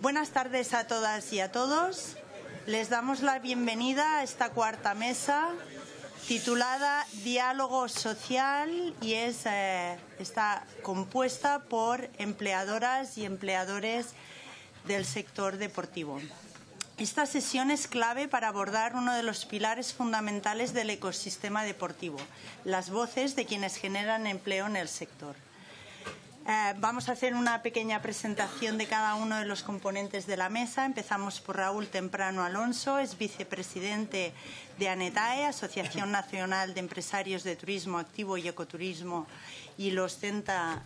Buenas tardes a todas y a todos. Les damos la bienvenida a esta cuarta mesa titulada Diálogo Social y está compuesta por empleadoras y empleadores del sector deportivo. Esta sesión es clave para abordar uno de los pilares fundamentales del ecosistema deportivo, las voces de quienes generan empleo en el sector. Vamos a hacer una pequeña presentación de cada uno de los componentes de la mesa. Empezamos por Raúl Temprano Alonso, es vicepresidente de ANETAE, Asociación Nacional de Empresarios de Turismo Activo y Ecoturismo, y lo ostenta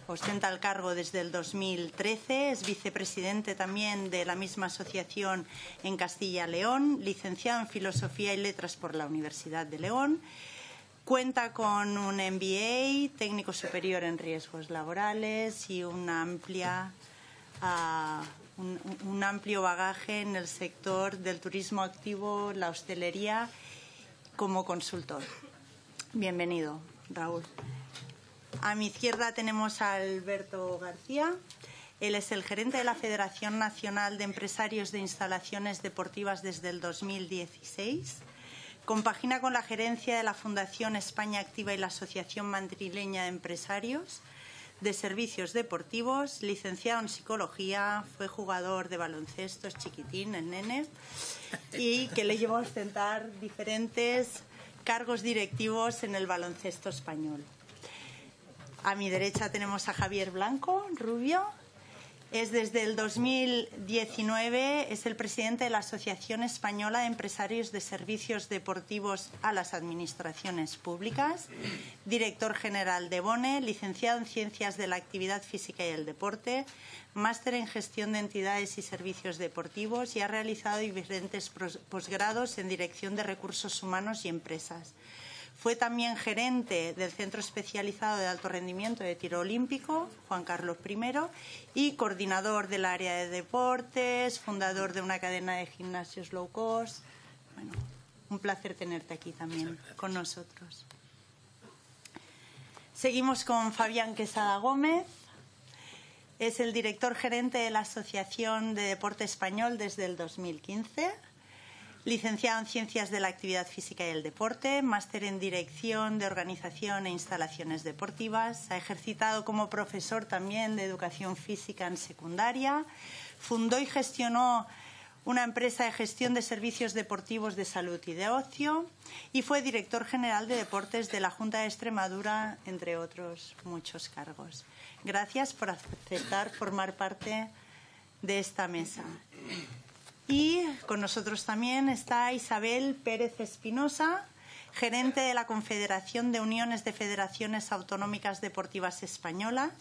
el cargo desde el 2013. Es vicepresidente también de la misma asociación en Castilla y León, licenciado en Filosofía y Letras por la Universidad de León. Cuenta con un MBA, técnico superior en riesgos laborales y un amplio bagaje en el sector del turismo activo, la hostelería, como consultor. Bienvenido, Raúl. A mi izquierda tenemos a Alberto García. Él es el gerente de la Federación Nacional de Empresarios de Instalaciones Deportivas desde el 2016. Compagina con la gerencia de la Fundación España Activa y la Asociación Madrileña de Empresarios de Servicios Deportivos, licenciado en Psicología, fue jugador de baloncesto, es chiquitín, el nene, y que le llevó a ostentar diferentes cargos directivos en el baloncesto español. A mi derecha tenemos a Javier Blanco, rubio. Es desde el 2019, es el presidente de la Asociación Española de Empresarios de Servicios Deportivos a las Administraciones Públicas, director general de BONE, licenciado en Ciencias de la Actividad Física y el Deporte, máster en Gestión de Entidades y Servicios Deportivos y ha realizado diferentes posgrados en Dirección de Recursos Humanos y Empresas. Fue también gerente del Centro Especializado de Alto Rendimiento de Tiro Olímpico, Juan Carlos I, y coordinador del área de deportes, fundador de una cadena de gimnasios low cost. Bueno, un placer tenerte aquí también con nosotros. Seguimos con Fabián Quesada Gómez. Es el director gerente de la Asociación de Deporte Español desde el 2015. Licenciado en Ciencias de la Actividad Física y el Deporte, máster en Dirección de Organización e Instalaciones Deportivas. Ha ejercitado como profesor también de Educación Física en secundaria. Fundó y gestionó una empresa de gestión de servicios deportivos de salud y de ocio. Y fue director general de deportes de la Junta de Extremadura, entre otros muchos cargos. Gracias por aceptar formar parte de esta mesa. Y con nosotros también está Isabel Pérez Espinosa, gerente de la Confederación de Uniones de Federaciones Autonómicas Deportivas Españolas,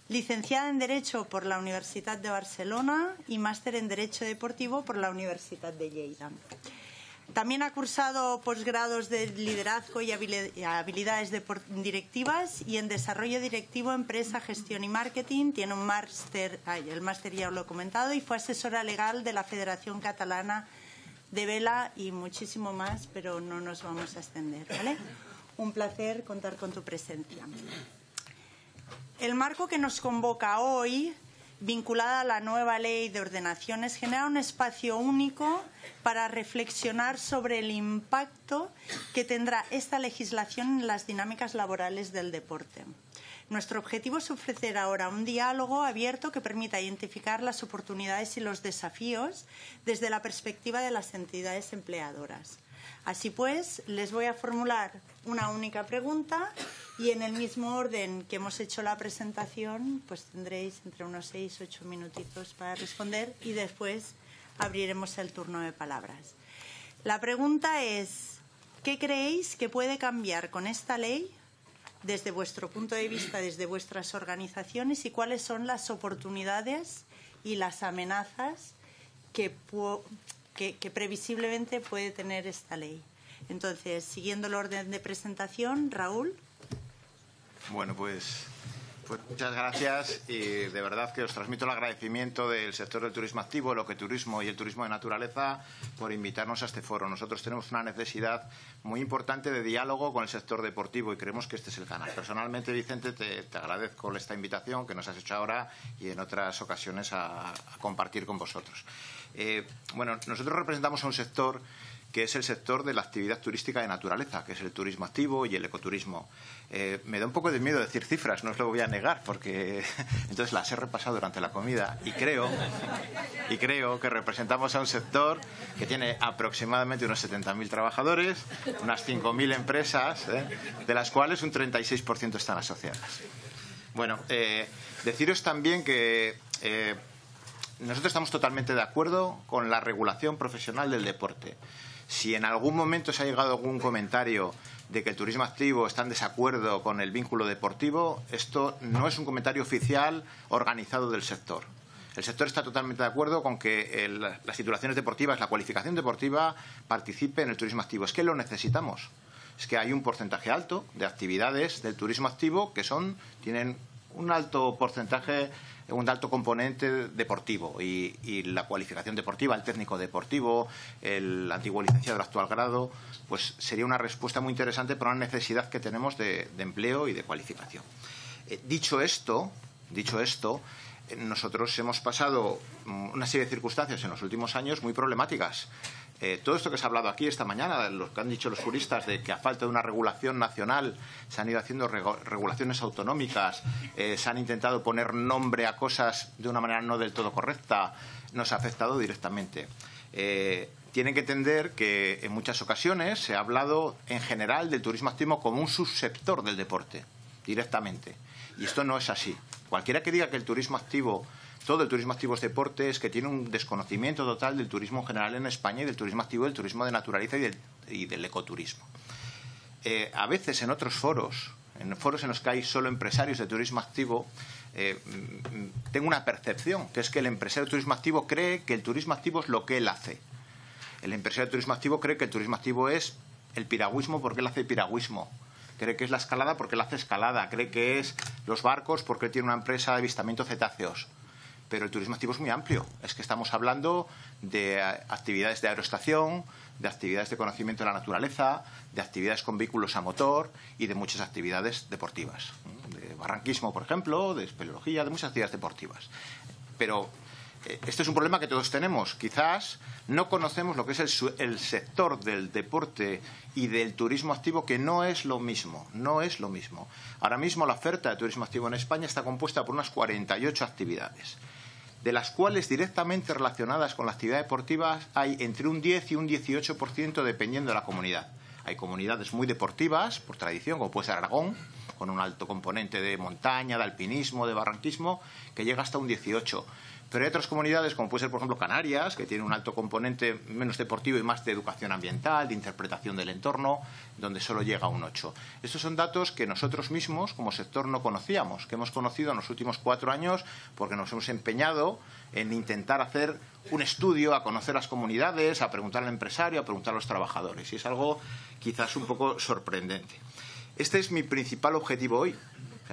licenciada en Derecho por la Universidad de Barcelona y máster en Derecho Deportivo por la Universidad de Lleida. También ha cursado posgrados de liderazgo y habilidades directivas y en desarrollo directivo, empresa, gestión y marketing. Tiene un máster, el máster ya lo he comentado, y fue asesora legal de la Federación Catalana de Vela y muchísimo más, pero no nos vamos a extender, ¿vale? Un placer contar con tu presencia. El marco que nos convoca hoy, vinculada a la nueva ley de ordenaciones, genera un espacio único para reflexionar sobre el impacto que tendrá esta legislación en las dinámicas laborales del deporte. Nuestro objetivo es ofrecer ahora un diálogo abierto que permita identificar las oportunidades y los desafíos desde la perspectiva de las entidades empleadoras. Así pues, les voy a formular una única pregunta y en el mismo orden que hemos hecho la presentación, pues tendréis entre unos 6 o 8 minutitos para responder y después abriremos el turno de palabras. La pregunta es, ¿qué creéis que puede cambiar con esta ley desde vuestro punto de vista, desde vuestras organizaciones, y cuáles son las oportunidades y las amenazas que previsiblemente puede tener esta ley? Entonces, siguiendo el orden de presentación, Raúl. Bueno, pues Pues muchas gracias y de verdad que os transmito el agradecimiento del sector del turismo activo, el ecoturismo y el turismo de naturaleza por invitarnos a este foro. Nosotros tenemos una necesidad muy importante de diálogo con el sector deportivo y creemos que este es el canal. Personalmente, Vicente, te agradezco esta invitación que nos has hecho ahora y en otras ocasiones a compartir con vosotros. Bueno, nosotros representamos a un sector que es el sector de la actividad turística de naturaleza, que es el turismo activo y el ecoturismo. Me da un poco de miedo decir cifras, no os lo voy a negar, porque entonces las he repasado durante la comida y creo que representamos a un sector que tiene aproximadamente unos 70.000 trabajadores, unas 5.000 empresas, de las cuales un 36% están asociadas. Bueno, deciros también que nosotros estamos totalmente de acuerdo con la regulación profesional del deporte. Si en algún momento se ha llegado algún comentario de que el turismo activo está en desacuerdo con el vínculo deportivo, esto no es un comentario oficial organizado del sector. El sector está totalmente de acuerdo con que las titulaciones deportivas, la cualificación deportiva, participe en el turismo activo. Es que lo necesitamos. Es que hay un porcentaje alto de actividades del turismo activo que tienen un alto porcentaje, un alto componente deportivo y la cualificación deportiva, el técnico deportivo, el antiguo licenciado del actual grado, pues sería una respuesta muy interesante para una necesidad que tenemos de empleo y de cualificación. Dicho esto, nosotros hemos pasado una serie de circunstancias en los últimos años muy problemáticas. Todo esto que se ha hablado aquí esta mañana, lo que han dicho los juristas de que a falta de una regulación nacional se han ido haciendo regulaciones autonómicas, se han intentado poner nombre a cosas de una manera no del todo correcta, nos ha afectado directamente. Tienen que entender que en muchas ocasiones se ha hablado en general del turismo activo como un subsector del deporte, directamente. Y esto no es así. Cualquiera que diga que el turismo activo, todo el turismo activo es deporte, es que tiene un desconocimiento total del turismo en general en España y del turismo activo, del turismo de naturaleza y del ecoturismo. A veces en otros foros, en los que hay solo empresarios de turismo activo, tengo una percepción, que es que el empresario de turismo activo cree que el turismo activo es lo que él hace. El empresario de turismo activo cree que el turismo activo es el piragüismo porque él hace piragüismo. Cree que es la escalada porque él hace escalada. Cree que es los barcos porque él tiene una empresa de avistamiento cetáceos. Pero el turismo activo es muy amplio. Es que estamos hablando de actividades de aeroestación, de actividades de conocimiento de la naturaleza, de actividades con vehículos a motor y de muchas actividades deportivas. De barranquismo, por ejemplo, de espeleología, de muchas actividades deportivas. Pero este es un problema que todos tenemos. Quizás no conocemos lo que es el sector del deporte y del turismo activo, que no es lo mismo. No es lo mismo. Ahora mismo la oferta de turismo activo en España está compuesta por unas 48 actividades, de las cuales directamente relacionadas con la actividad deportiva hay entre un 10 y un 18% dependiendo de la comunidad. Hay comunidades muy deportivas, por tradición, como puede ser Aragón, con un alto componente de montaña, de alpinismo, de barranquismo, que llega hasta un 18%. Pero hay otras comunidades, como puede ser, por ejemplo, Canarias, que tiene un alto componente menos deportivo y más de educación ambiental, de interpretación del entorno, donde solo llega a un 8%. Estos son datos que nosotros mismos, como sector, no conocíamos, que hemos conocido en los últimos 4 años porque nos hemos empeñado en intentar hacer un estudio, a conocer las comunidades, a preguntar al empresario, a preguntar a los trabajadores. Y es algo quizás un poco sorprendente. Este es mi principal objetivo hoy,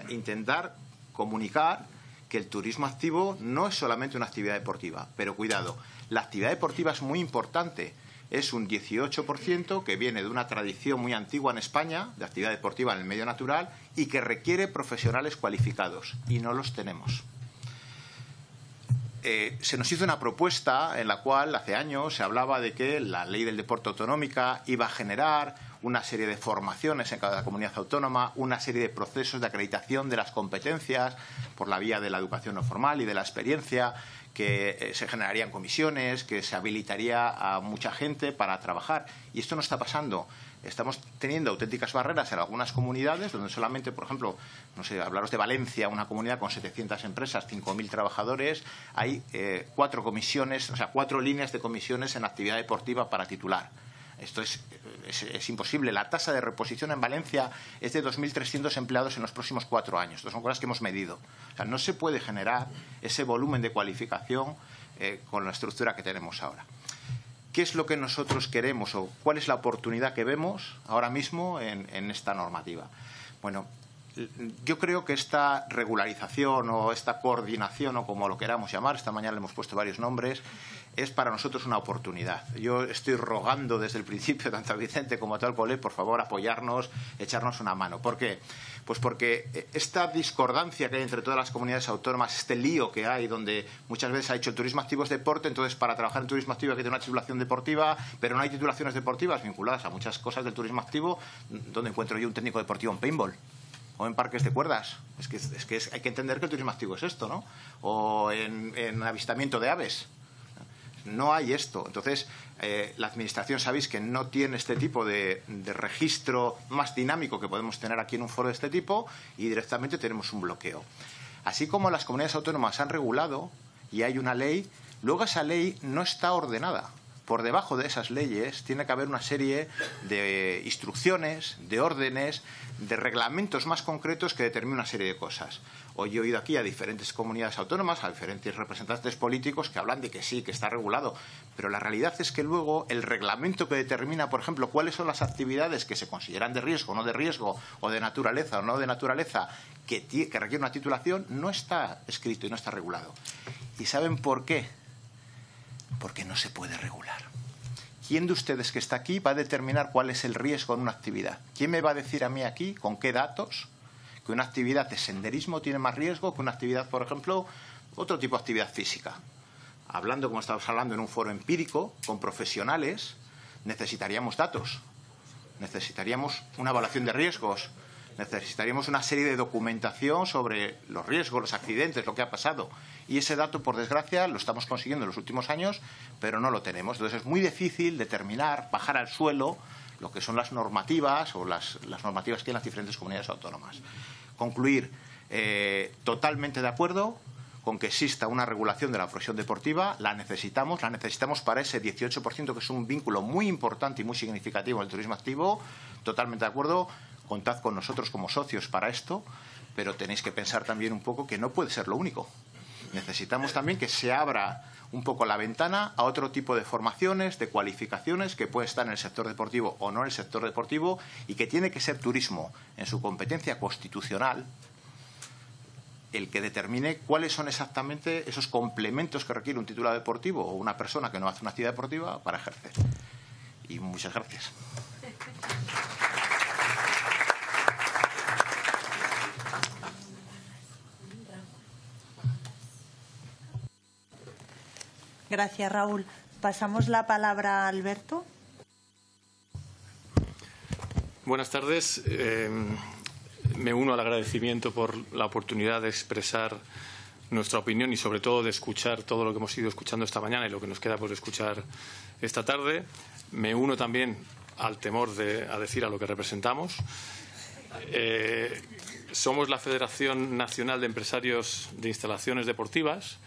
intentar comunicar que el turismo activo no es solamente una actividad deportiva, pero cuidado, la actividad deportiva es muy importante, es un 18% que viene de una tradición muy antigua en España, de actividad deportiva en el medio natural, y que requiere profesionales cualificados, y no los tenemos. Se nos hizo una propuesta en la cual hace años se hablaba de que la ley del deporte autonómica iba a generar una serie de formaciones en cada comunidad autónoma, una serie de procesos de acreditación de las competencias por la vía de la educación no formal y de la experiencia, que se generarían comisiones, que se habilitaría a mucha gente para trabajar. Y esto no está pasando. Estamos teniendo auténticas barreras en algunas comunidades donde solamente, por ejemplo, no sé, hablaros de Valencia, una comunidad con 700 empresas, 5.000 trabajadores, hay 4 comisiones, o sea, 4 líneas de comisiones en actividad deportiva para titular. Esto es imposible. La tasa de reposición en Valencia es de 2.300 empleados en los próximos 4 años. Estas son cosas que hemos medido. O sea, no se puede generar ese volumen de cualificación con la estructura que tenemos ahora. ¿Qué es lo que nosotros queremos o cuál es la oportunidad que vemos ahora mismo en esta normativa? Bueno, yo creo que esta regularización o esta coordinación, o como lo queramos llamar, esta mañana le hemos puesto varios nombres, es para nosotros una oportunidad. Yo estoy rogando desde el principio, tanto a Vicente como a todo el colegio, por favor, apoyarnos, echarnos una mano. ¿Por qué? Pues porque esta discordancia que hay entre todas las comunidades autónomas, este lío que hay, donde muchas veces ha dicho el turismo activo es deporte, entonces para trabajar en turismo activo hay que tener una titulación deportiva, pero no hay titulaciones deportivas vinculadas a muchas cosas del turismo activo. ¿Dónde encuentro yo un técnico deportivo en paintball? O en parques de cuerdas. Hay que entender que el turismo activo es esto, ¿no? O en avistamiento de aves. No hay esto. Entonces, la Administración, sabéis que no tiene este tipo de registro más dinámico que podemos tener aquí en un foro de este tipo, y directamente tenemos un bloqueo. Así como las comunidades autónomas han regulado y hay una ley, luego esa ley no está ordenada. Por debajo de esas leyes tiene que haber una serie de instrucciones, de órdenes, de reglamentos más concretos que determinen una serie de cosas. Hoy he oído aquí a diferentes comunidades autónomas, a diferentes representantes políticos que hablan de que sí, que está regulado. Pero la realidad es que luego el reglamento que determina, por ejemplo, cuáles son las actividades que se consideran de riesgo, no de riesgo, o de naturaleza o no de naturaleza, que requiere una titulación, no está escrito y no está regulado. ¿Y saben por qué? Porque no se puede regular. ¿Quién de ustedes que está aquí va a determinar cuál es el riesgo en una actividad? ¿Quién me va a decir a mí aquí, con qué datos, que una actividad de senderismo tiene más riesgo que una actividad, por ejemplo, otro tipo de actividad física? Hablando, como estamos hablando, en un foro empírico, con profesionales, necesitaríamos datos, necesitaríamos una evaluación de riesgos, necesitaríamos una serie de documentación sobre los riesgos, los accidentes, lo que ha pasado. Y ese dato, por desgracia, lo estamos consiguiendo en los últimos años, pero no lo tenemos. Entonces es muy difícil determinar, bajar al suelo, lo que son las normativas o las normativas que hay en las diferentes comunidades autónomas. Concluir, totalmente de acuerdo con que exista una regulación de la profesión deportiva. La necesitamos para ese 18%, que es un vínculo muy importante y muy significativo en el turismo activo. Totalmente de acuerdo. Contad con nosotros como socios para esto, pero tenéis que pensar también un poco que no puede ser lo único. Necesitamos también que se abra un poco la ventana a otro tipo de formaciones, de cualificaciones que puede estar en el sector deportivo o no en el sector deportivo, y que tiene que ser turismo en su competencia constitucional el que determine cuáles son exactamente esos complementos que requiere un titular deportivo o una persona que no hace una actividad deportiva para ejercer. Y muchas gracias. Gracias, Raúl. Pasamos la palabra a Alberto. Buenas tardes. Me uno al agradecimiento por la oportunidad de expresar nuestra opinión y, sobre todo, de escuchar todo lo que hemos ido escuchando esta mañana y lo que nos queda por escuchar esta tarde. Me uno también al temor a decir a lo que representamos. Somos la Federación Nacional de Empresarios de Instalaciones Deportivas.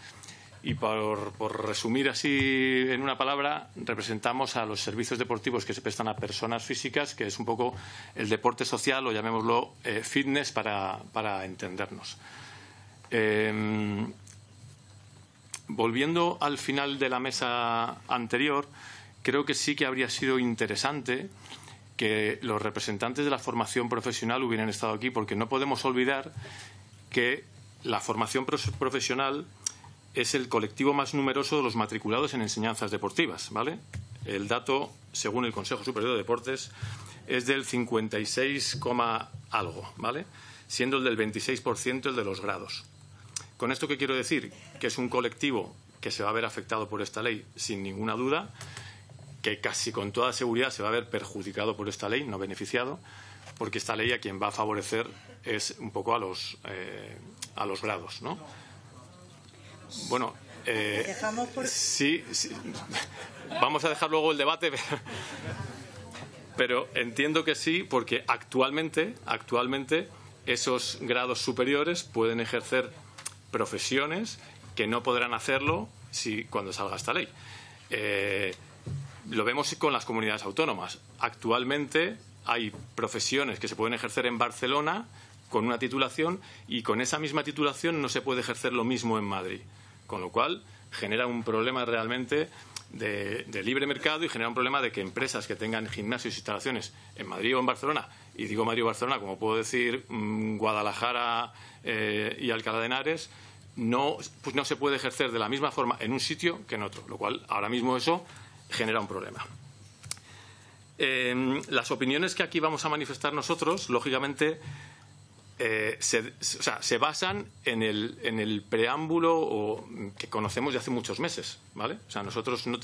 Y por resumir así en una palabra, representamos a los servicios deportivos que se prestan a personas físicas, que es un poco el deporte social, o llamémoslo fitness para entendernos. Volviendo al final de la mesa anterior, creo que sí que habría sido interesante que los representantes de la formación profesional hubieran estado aquí, porque no podemos olvidar que la formación profesional es el colectivo más numeroso de los matriculados en enseñanzas deportivas, ¿vale? El dato, según el Consejo Superior de Deportes, es del 56, algo, ¿vale? Siendo el del 26% el de los grados. ¿Con esto qué quiero decir? Que es un colectivo que se va a ver afectado por esta ley sin ninguna duda, que casi con toda seguridad se va a ver perjudicado por esta ley, no beneficiado, porque esta ley a quien va a favorecer es un poco a los grados, ¿no? Bueno, sí, vamos a dejar luego el debate, pero entiendo que sí, porque actualmente esos grados superiores pueden ejercer profesiones que no podrán hacerlo cuando salga esta ley. Lo vemos con las comunidades autónomas. Actualmente hay profesiones que se pueden ejercer en Barcelona con una titulación, y con esa misma titulación no se puede ejercer lo mismo en Madrid. Con lo cual genera un problema realmente de libre mercado y genera un problema de que empresas que tengan gimnasios e instalaciones en Madrid o en Barcelona, y digo Madrid o Barcelona, como puedo decir Guadalajara y Alcalá de Henares, pues no se puede ejercer de la misma forma en un sitio que en otro, lo cual ahora mismo eso genera un problema. Las opiniones que aquí vamos a manifestar nosotros, lógicamente, se basan en el preámbulo que conocemos de hace muchos meses, ¿vale? O sea, nosotros no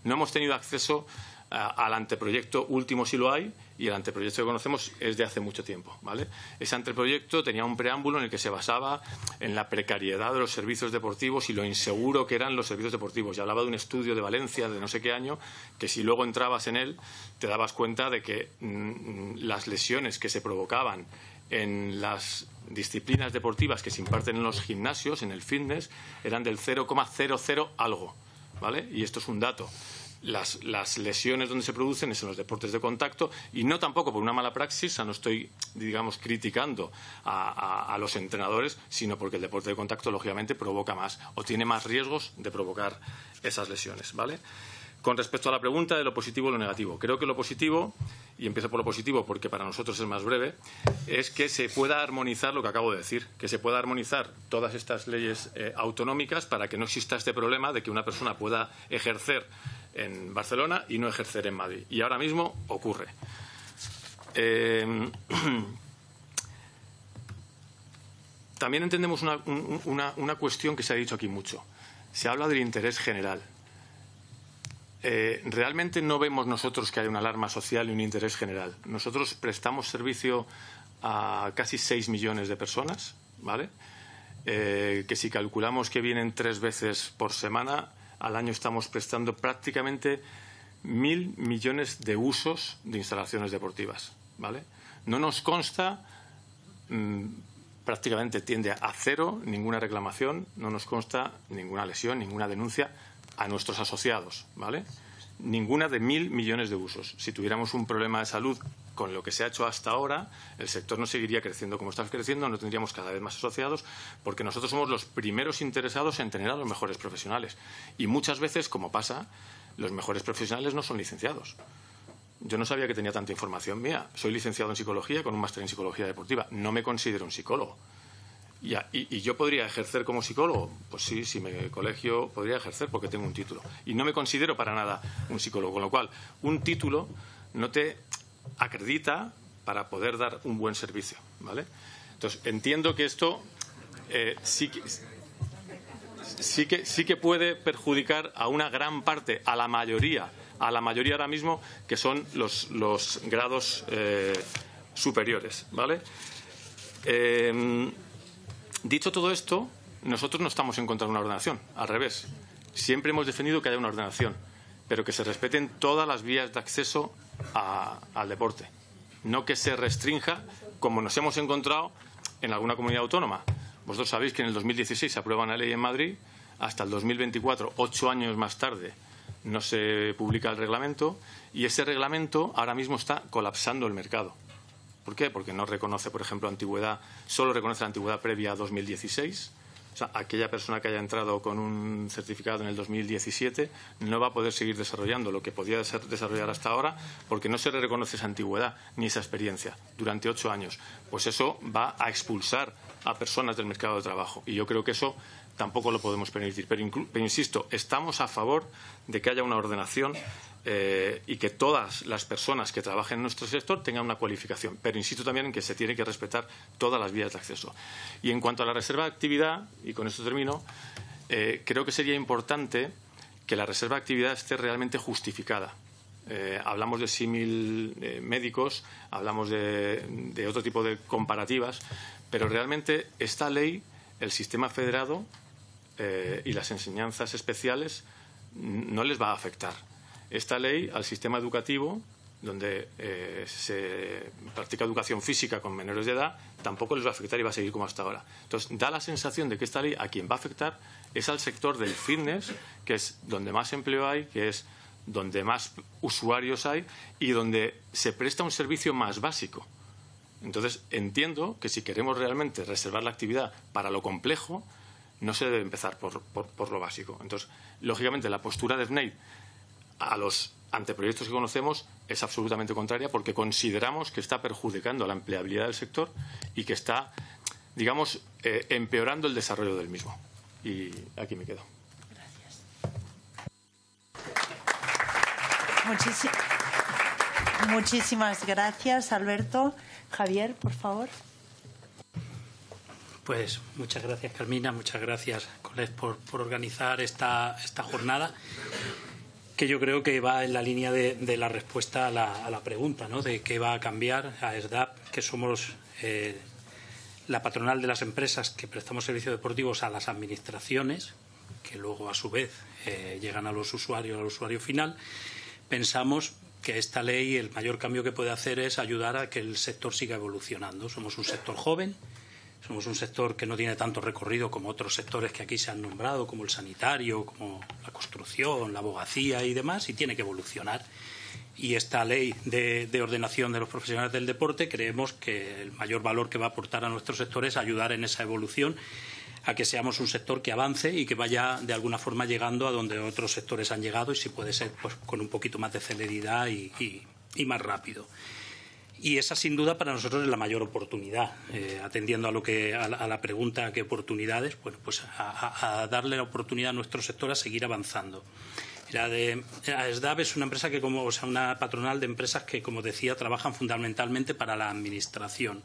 hemos tenido acceso al anteproyecto último, si lo hay, y el anteproyecto que conocemos es de hace mucho tiempo, ¿vale? Ese anteproyecto tenía un preámbulo en el que se basaba en la precariedad de los servicios deportivos y lo inseguro que eran los servicios deportivos. Y hablaba de un estudio de Valencia de no sé qué año, que si luego entrabas en él te dabas cuenta de que las lesiones que se provocaban en las disciplinas deportivas que se imparten en los gimnasios, en el fitness, eran del 0,00 algo, ¿vale? Y esto es un dato. Las lesiones donde se producen es en los deportes de contacto, y no tampoco por una mala praxis, o sea, no estoy, digamos, criticando a los entrenadores, sino porque el deporte de contacto, lógicamente, provoca más o tiene más riesgos de provocar esas lesiones, ¿vale? Con respecto a la pregunta de lo positivo y lo negativo, creo que lo positivo, y empiezo por lo positivo porque para nosotros es más breve, es que se pueda armonizar lo que acabo de decir, que se pueda armonizar todas estas leyes autonómicas para que no exista este problema de que una persona pueda ejercer en Barcelona y no ejercer en Madrid. Y ahora mismo ocurre. También entendemos una cuestión que se ha dicho aquí mucho. Se habla del interés general. Realmente no vemos nosotros que haya una alarma social y un interés general. Nosotros prestamos servicio a casi 6 millones de personas, ¿vale? Que si calculamos que vienen 3 veces por semana, al año estamos prestando prácticamente 1.000 millones de usos de instalaciones deportivas, ¿vale? No nos consta, prácticamente tiende a cero, ninguna reclamación, no nos consta ninguna lesión, ninguna denuncia a nuestros asociados, ¿vale? Ninguna de 1.000 millones de usos. Si tuviéramos un problema de salud con lo que se ha hecho hasta ahora, el sector no seguiría creciendo como está creciendo, no tendríamos cada vez más asociados, porque nosotros somos los primeros interesados en tener a los mejores profesionales. Y muchas veces, como pasa, los mejores profesionales no son licenciados. Yo no sabía que tenía tanta información mía. Soy licenciado en psicología con un máster en psicología deportiva. No me considero un psicólogo. ¿Y yo podría ejercer como psicólogo? Pues sí, si me colegio podría ejercer porque tengo un título. Y no me considero para nada un psicólogo, con lo cual un título no te acredita para poder dar un buen servicio, ¿vale? Entonces, entiendo que esto sí que puede perjudicar a una gran parte, a la mayoría ahora mismo, que son los grados superiores, ¿vale? Dicho todo esto, nosotros no estamos en contra de una ordenación, al revés. Siempre hemos defendido que haya una ordenación, pero que se respeten todas las vías de acceso al deporte. No que se restrinja, como nos hemos encontrado en alguna comunidad autónoma. Vosotros sabéis que en el 2016 se aprueba una ley en Madrid, hasta el 2024, 8 años más tarde, no se publica el reglamento, y ese reglamento ahora mismo está colapsando el mercado. ¿Por qué? Porque no reconoce, por ejemplo, antigüedad, solo reconoce la antigüedad previa a 2016. O sea, aquella persona que haya entrado con un certificado en el 2017 no va a poder seguir desarrollando lo que podía desarrollar hasta ahora, porque no se le reconoce esa antigüedad ni esa experiencia durante 8 años. Pues eso va a expulsar a personas del mercado de trabajo. Y yo creo que eso tampoco lo podemos permitir. Pero insisto, estamos a favor de que haya una ordenación y que todas las personas que trabajen en nuestro sector tengan una cualificación. Pero insisto también en que se tiene que respetar todas las vías de acceso. Y en cuanto a la reserva de actividad, y con esto termino, creo que sería importante que la reserva de actividad esté realmente justificada. Hablamos de símil médicos, hablamos de otro tipo de comparativas, pero realmente esta ley, el sistema federado y las enseñanzas especiales no les va a afectar. Esta ley al sistema educativo, donde se practica educación física con menores de edad, tampoco les va a afectar y va a seguir como hasta ahora. Entonces, da la sensación de que esta ley a quien va a afectar es al sector del fitness, que es donde más empleo hay, que es donde más usuarios hay y donde se presta un servicio más básico. Entonces, entiendo que si queremos realmente reservar la actividad para lo complejo, no se debe empezar por lo básico. Entonces, lógicamente, la postura de FNAID a los anteproyectos que conocemos es absolutamente contraria, porque consideramos que está perjudicando a la empleabilidad del sector y que está, digamos, empeorando el desarrollo del mismo. Y aquí me quedo. Gracias. Muchísimas gracias, Alberto. Javier, por favor. Pues muchas gracias, Carmina, muchas gracias, Colette, por organizar esta jornada, que yo creo que va en la línea de la respuesta a la pregunta, ¿no?, de qué va a cambiar a ESDAP, que somos la patronal de las empresas que prestamos servicios deportivos a las administraciones, que luego a su vez llegan a los usuarios, al usuario final. Pensamos que esta ley, el mayor cambio que puede hacer es ayudar a que el sector siga evolucionando. Somos un sector joven, somos un sector que no tiene tanto recorrido como otros sectores que aquí se han nombrado, como el sanitario, como la construcción, la abogacía y demás, y tiene que evolucionar. Y esta ley de ordenación de los profesionales del deporte, creemos que el mayor valor que va a aportar a nuestro sector es ayudar en esa evolución, a que seamos un sector que avance y que vaya de alguna forma llegando a donde otros sectores han llegado, y si puede ser pues con un poquito más de celeridad y más rápido. Y esa, sin duda, para nosotros es la mayor oportunidad, atendiendo a la pregunta ¿qué oportunidades? Bueno, pues a darle la oportunidad a nuestro sector a seguir avanzando. ESDAP es una empresa una patronal de empresas que, como decía, trabajan fundamentalmente para la administración.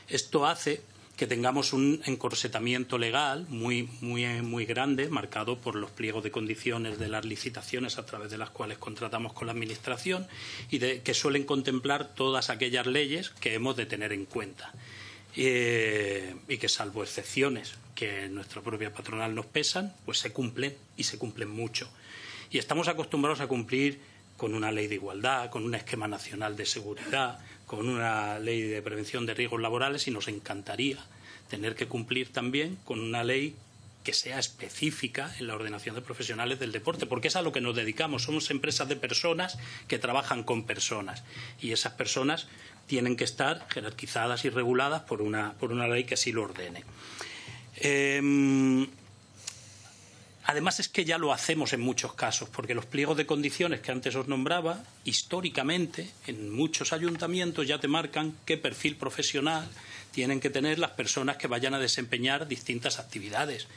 Esto hace que tengamos un encorsetamiento legal muy grande, marcado por los pliegos de condiciones de las licitaciones a través de las cuales contratamos con la Administración, y que suelen contemplar todas aquellas leyes que hemos de tener en cuenta. Y que, salvo excepciones que en nuestra propia patronal nos pesan, pues se cumplen, y se cumplen mucho. Y estamos acostumbrados a cumplir con una ley de igualdad, con un esquema nacional de seguridad, con una ley de prevención de riesgos laborales, y nos encantaría tener que cumplir también con una ley que sea específica en la ordenación de profesionales del deporte, porque es a lo que nos dedicamos. Somos empresas de personas que trabajan con personas, y esas personas tienen que estar jerarquizadas y reguladas por una ley que así lo ordene. Además, es que ya lo hacemos en muchos casos, porque los pliegos de condiciones que antes os nombraba, históricamente, en muchos ayuntamientos ya te marcan qué perfil profesional tienen que tener las personas que vayan a desempeñar distintas actividades.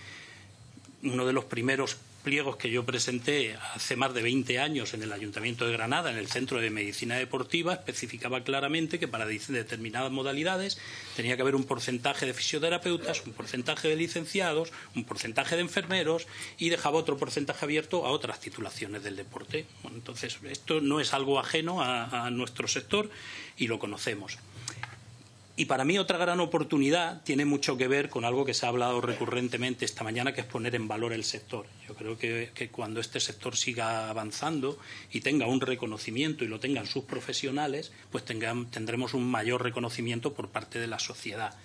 Uno de los primeros pliegos que yo presenté hace más de 20 años en el Ayuntamiento de Granada, en el Centro de Medicina Deportiva, especificaba claramente que para determinadas modalidades tenía que haber un porcentaje de fisioterapeutas, un porcentaje de licenciados, un porcentaje de enfermeros, y dejaba otro porcentaje abierto a otras titulaciones del deporte. Bueno, entonces, esto no es algo ajeno a nuestro sector, y lo conocemos. Y para mí otra gran oportunidad tiene mucho que ver con algo que se ha hablado recurrentemente esta mañana, que es poner en valor el sector. Yo creo que cuando este sector siga avanzando y tenga un reconocimiento, y lo tengan sus profesionales, pues tendremos un mayor reconocimiento por parte de la sociedad.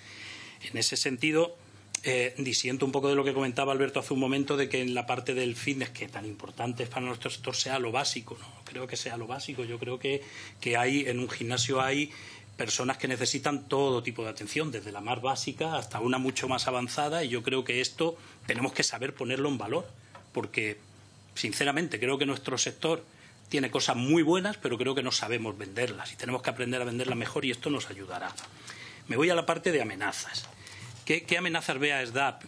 En ese sentido, disiento un poco de lo que comentaba Alberto hace un momento, de que en la parte del fitness, que tan importante es para nuestro sector, sea lo básico. No creo que sea lo básico. Yo creo que en un gimnasio hay personas que necesitan todo tipo de atención, desde la más básica hasta una mucho más avanzada, y yo creo que esto tenemos que saber ponerlo en valor, porque, sinceramente, creo que nuestro sector tiene cosas muy buenas, pero creo que no sabemos venderlas, y tenemos que aprender a venderlas mejor, y esto nos ayudará. Me voy a la parte de amenazas. ¿Qué amenazas ve a ESDAP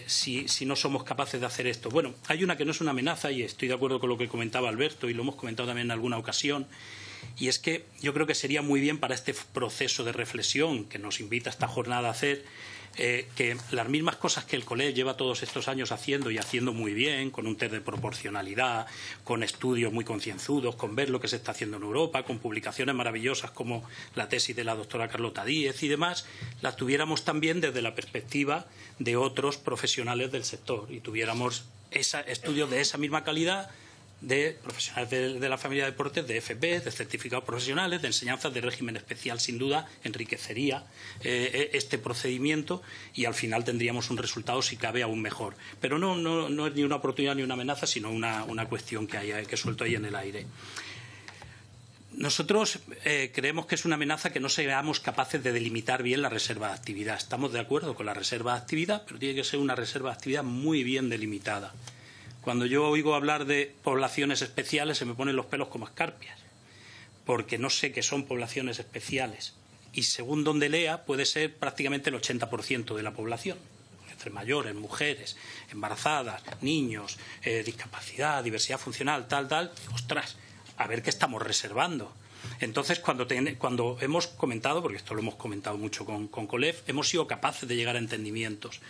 si no somos capaces de hacer esto? Bueno, hay una que no es una amenaza, y estoy de acuerdo con lo que comentaba Alberto, y lo hemos comentado también en alguna ocasión, y es que yo creo que sería muy bien para este proceso de reflexión que nos invita esta jornada a hacer, que las mismas cosas que el COLEG lleva todos estos años haciendo, y haciendo muy bien, con un test de proporcionalidad, con estudios muy concienzudos, con ver lo que se está haciendo en Europa, con publicaciones maravillosas como la tesis de la doctora Carlota Díez y demás, las tuviéramos también desde la perspectiva de otros profesionales del sector, y tuviéramos estudios de esa misma calidad, de profesionales de la familia de deportes, de FP, de certificados profesionales, de enseñanzas de régimen especial. Sin duda enriquecería este procedimiento, y al final tendríamos un resultado, si cabe, aún mejor. Pero no es ni una oportunidad ni una amenaza, sino una cuestión que suelto ahí en el aire. Nosotros creemos que es una amenaza que no seamos capaces de delimitar bien la reserva de actividad. Estamos de acuerdo con la reserva de actividad, pero tiene que ser una reserva de actividad muy bien delimitada. Cuando yo oigo hablar de poblaciones especiales se me ponen los pelos como escarpias, porque no sé qué son poblaciones especiales. Y según donde lea, puede ser prácticamente el 80% de la población. Entre mayores, mujeres, embarazadas, niños, discapacidad, diversidad funcional, tal. Ostras, a ver qué estamos reservando. Entonces, cuando hemos comentado, porque esto lo hemos comentado mucho con COLEF, hemos sido capaces de llegar a entendimientos.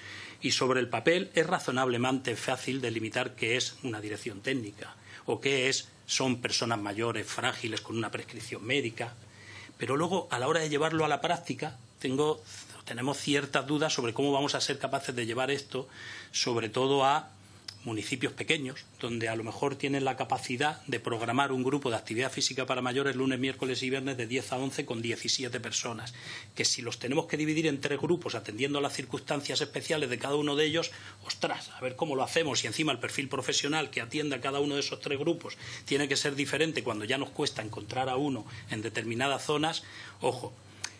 Y sobre el papel es razonablemente fácil delimitar qué es una dirección técnica o qué son personas mayores, frágiles, con una prescripción médica. Pero luego, a la hora de llevarlo a la práctica, tenemos ciertas dudas sobre cómo vamos a ser capaces de llevar esto, sobre todo a municipios pequeños, donde a lo mejor tienen la capacidad de programar un grupo de actividad física para mayores lunes, miércoles y viernes de 10 a 11 con 17 personas, que si los tenemos que dividir en 3 grupos atendiendo a las circunstancias especiales de cada uno de ellos, ostras, a ver cómo lo hacemos, y encima el perfil profesional que atienda a cada uno de esos 3 grupos tiene que ser diferente cuando ya nos cuesta encontrar a uno en determinadas zonas, ojo.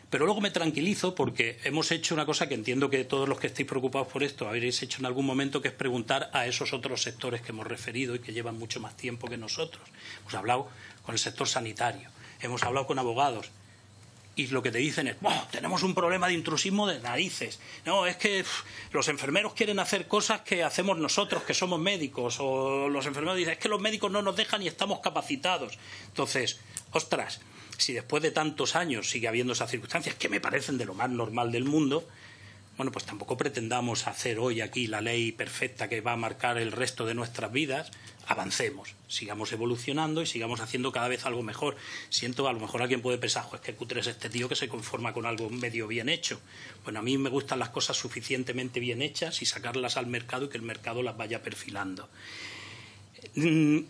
Pero luego me tranquilizo porque hemos hecho una cosa que entiendo que todos los que estéis preocupados por esto habréis hecho en algún momento, que es preguntar a esos otros sectores que hemos referido y que llevan mucho más tiempo que nosotros. Hemos hablado con el sector sanitario, hemos hablado con abogados y lo que te dicen es tenemos un problema de intrusismo de narices. No, es que los enfermeros quieren hacer cosas que hacemos nosotros, que somos médicos, o los enfermeros dicen es que los médicos no nos dejan y estamos capacitados. Entonces, ostras, si después de tantos años sigue habiendo esas circunstancias, que me parecen de lo más normal del mundo, bueno, pues tampoco pretendamos hacer hoy aquí la ley perfecta que va a marcar el resto de nuestras vidas. Avancemos, sigamos evolucionando y sigamos haciendo cada vez algo mejor. Siento, a lo mejor alguien puede pensar, es que cutre es este tío que se conforma con algo medio bien hecho. Bueno, a mí me gustan las cosas suficientemente bien hechas y sacarlas al mercado y que el mercado las vaya perfilando.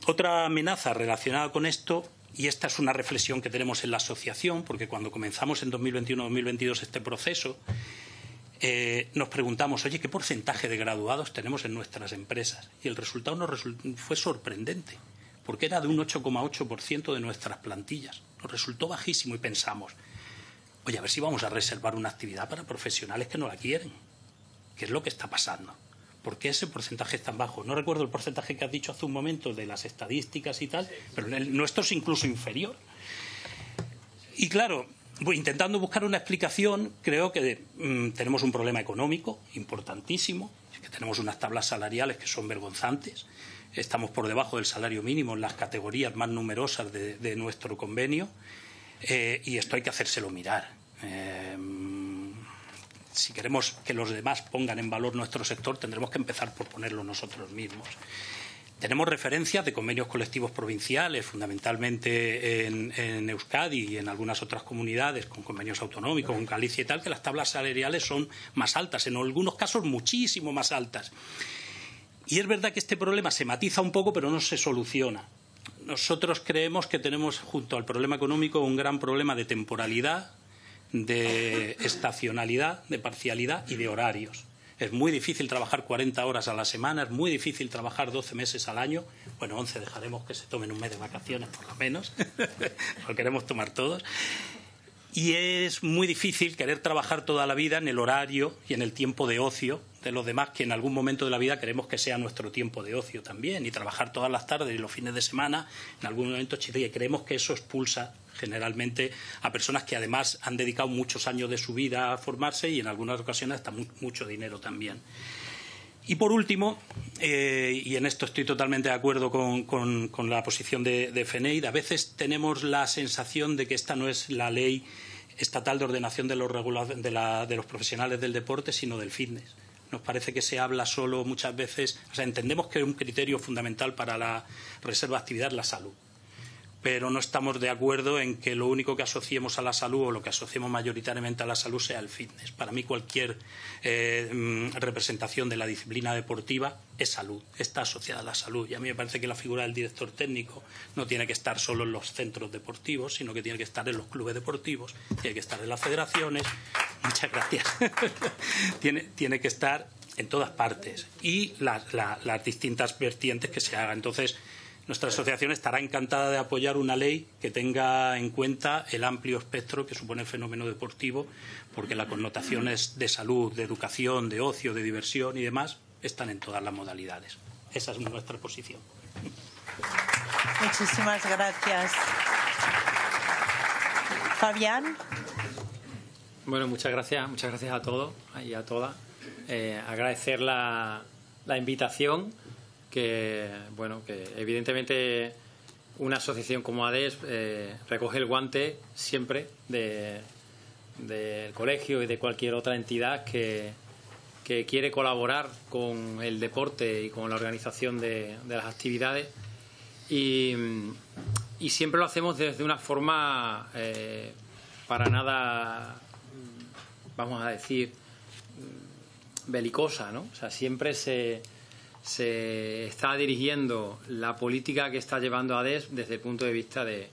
Otra amenaza relacionada con esto, y esta es una reflexión que tenemos en la asociación, porque cuando comenzamos en 2021-2022 este proceso, nos preguntamos, oye, ¿qué porcentaje de graduados tenemos en nuestras empresas? Y el resultado fue sorprendente, porque era de un 8,8% de nuestras plantillas. Nos resultó bajísimo y pensamos, oye, a ver si vamos a reservar una actividad para profesionales que no la quieren. ¿Qué es lo que está pasando? ¿Por qué ese porcentaje es tan bajo? No recuerdo el porcentaje que has dicho hace un momento de las estadísticas y tal, pero el nuestro es incluso inferior. Y claro, intentando buscar una explicación, creo que tenemos un problema económico importantísimo, que tenemos unas tablas salariales que son vergonzantes, estamos por debajo del salario mínimo en las categorías más numerosas de nuestro convenio, y esto hay que hacérselo mirar. Si queremos que los demás pongan en valor nuestro sector, tendremos que empezar por ponerlo nosotros mismos. Tenemos referencias de convenios colectivos provinciales, fundamentalmente en Euskadi y en algunas otras comunidades, con convenios autonómicos, con Galicia y tal, que las tablas salariales son más altas, en algunos casos muchísimo más altas. Y es verdad que este problema se matiza un poco, pero no se soluciona. Nosotros creemos que tenemos, junto al problema económico, un gran problema de temporalidad, de estacionalidad, de parcialidad y de horarios. Es muy difícil trabajar 40 horas a la semana, es muy difícil trabajar 12 meses al año. Bueno, 11 dejaremos que se tomen un mes de vacaciones por lo menos, lo queremos tomar todos. Y es muy difícil querer trabajar toda la vida en el horario y en el tiempo de ocio de los demás, que en algún momento de la vida queremos que sea nuestro tiempo de ocio también, y trabajar todas las tardes y los fines de semana en algún momento, y creemos que eso expulsa generalmente a personas que además han dedicado muchos años de su vida a formarse y en algunas ocasiones hasta mucho dinero también. Y por último, y en esto estoy totalmente de acuerdo con la posición de FENEID, a veces tenemos la sensación de que esta no es la ley estatal de ordenación de los profesionales del deporte, sino del fitness. Nos parece que se habla solo muchas veces, o sea, entendemos que un criterio fundamental para la reserva de actividad es la salud, pero no estamos de acuerdo en que lo único que asociemos a la salud o lo que asociemos mayoritariamente a la salud sea el fitness. Para mí cualquier representación de la disciplina deportiva es salud, está asociada a la salud. Y a mí me parece que la figura del director técnico no tiene que estar solo en los centros deportivos, sino que tiene que estar en los clubes deportivos, tiene que estar en las federaciones. Muchas gracias. tiene que estar en todas partes y las distintas vertientes que se hagan. Entonces, Nuestra asociación estará encantada de apoyar una ley que tenga en cuenta el amplio espectro que supone el fenómeno deportivo, porque las connotaciones de salud, de educación, de ocio, de diversión y demás están en todas las modalidades. Esa es nuestra posición. Muchísimas gracias. Fabián. Bueno, muchas gracias a todos y a todas. Agradecer la invitación, que evidentemente una asociación como ADES recoge el guante siempre del colegio y de cualquier otra entidad que quiere colaborar con el deporte y con la organización de las actividades, y siempre lo hacemos desde una forma para nada, vamos a decir, belicosa, ¿no? O sea, siempre se está dirigiendo la política que está llevando ADES desde el punto de vista de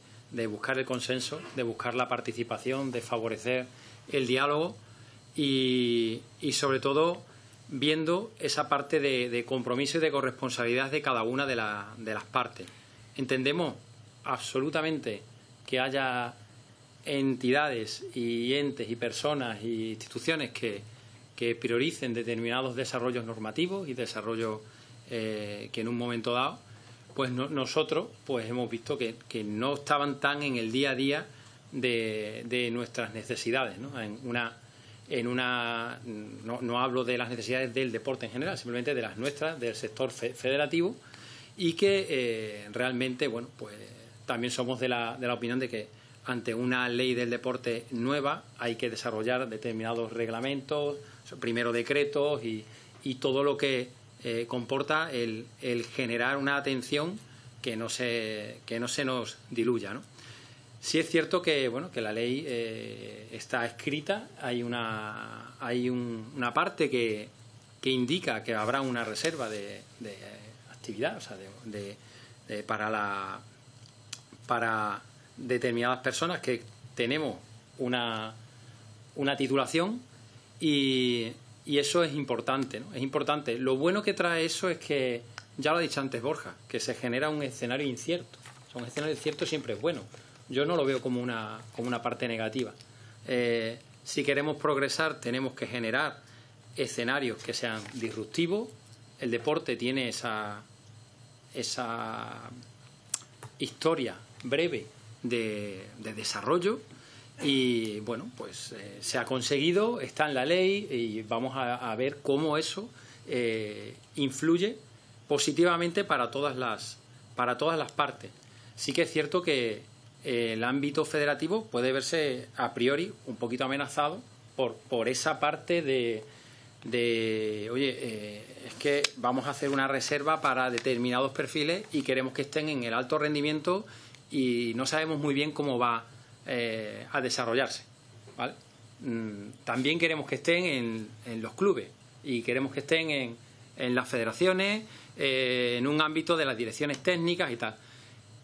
buscar el consenso, de buscar la participación, de favorecer el diálogo y sobre todo viendo esa parte de compromiso y de corresponsabilidad de cada una de las partes. Entendemos absolutamente que haya entidades y entes y personas y instituciones que prioricen determinados desarrollos normativos y desarrollos que en un momento dado, pues nosotros pues hemos visto que no estaban tan en el día a día de nuestras necesidades, ¿no? No hablo de las necesidades del deporte en general, simplemente de las nuestras, del sector federativo, y que realmente, bueno, pues también somos de la opinión de que ante una ley del deporte nueva hay que desarrollar determinados reglamentos, primero decretos y todo lo que comporta el generar una atención que no se nos diluya, ¿no? Sí es cierto que la ley está escrita, hay una parte que indica que habrá una reserva de actividad, o sea, para determinadas personas que tenemos una titulación, y eso es importante, ¿no? Es importante. Lo bueno que trae eso es que, ya lo ha dicho antes Borja, que se genera un escenario incierto. O sea, un escenario incierto siempre es bueno. Yo no lo veo como una parte negativa. Si queremos progresar, tenemos que generar escenarios que sean disruptivos. El deporte tiene esa historia breve de desarrollo, y bueno, pues se ha conseguido, está en la ley, y vamos a ver cómo eso influye positivamente para todas las partes. Sí que es cierto que el ámbito federativo puede verse a priori un poquito amenazado por esa parte de es que vamos a hacer una reserva para determinados perfiles y queremos que estén en el alto rendimiento y no sabemos muy bien cómo va a desarrollarse, ¿vale? También queremos que estén en los clubes y queremos que estén en las federaciones, en un ámbito de las direcciones técnicas y tal.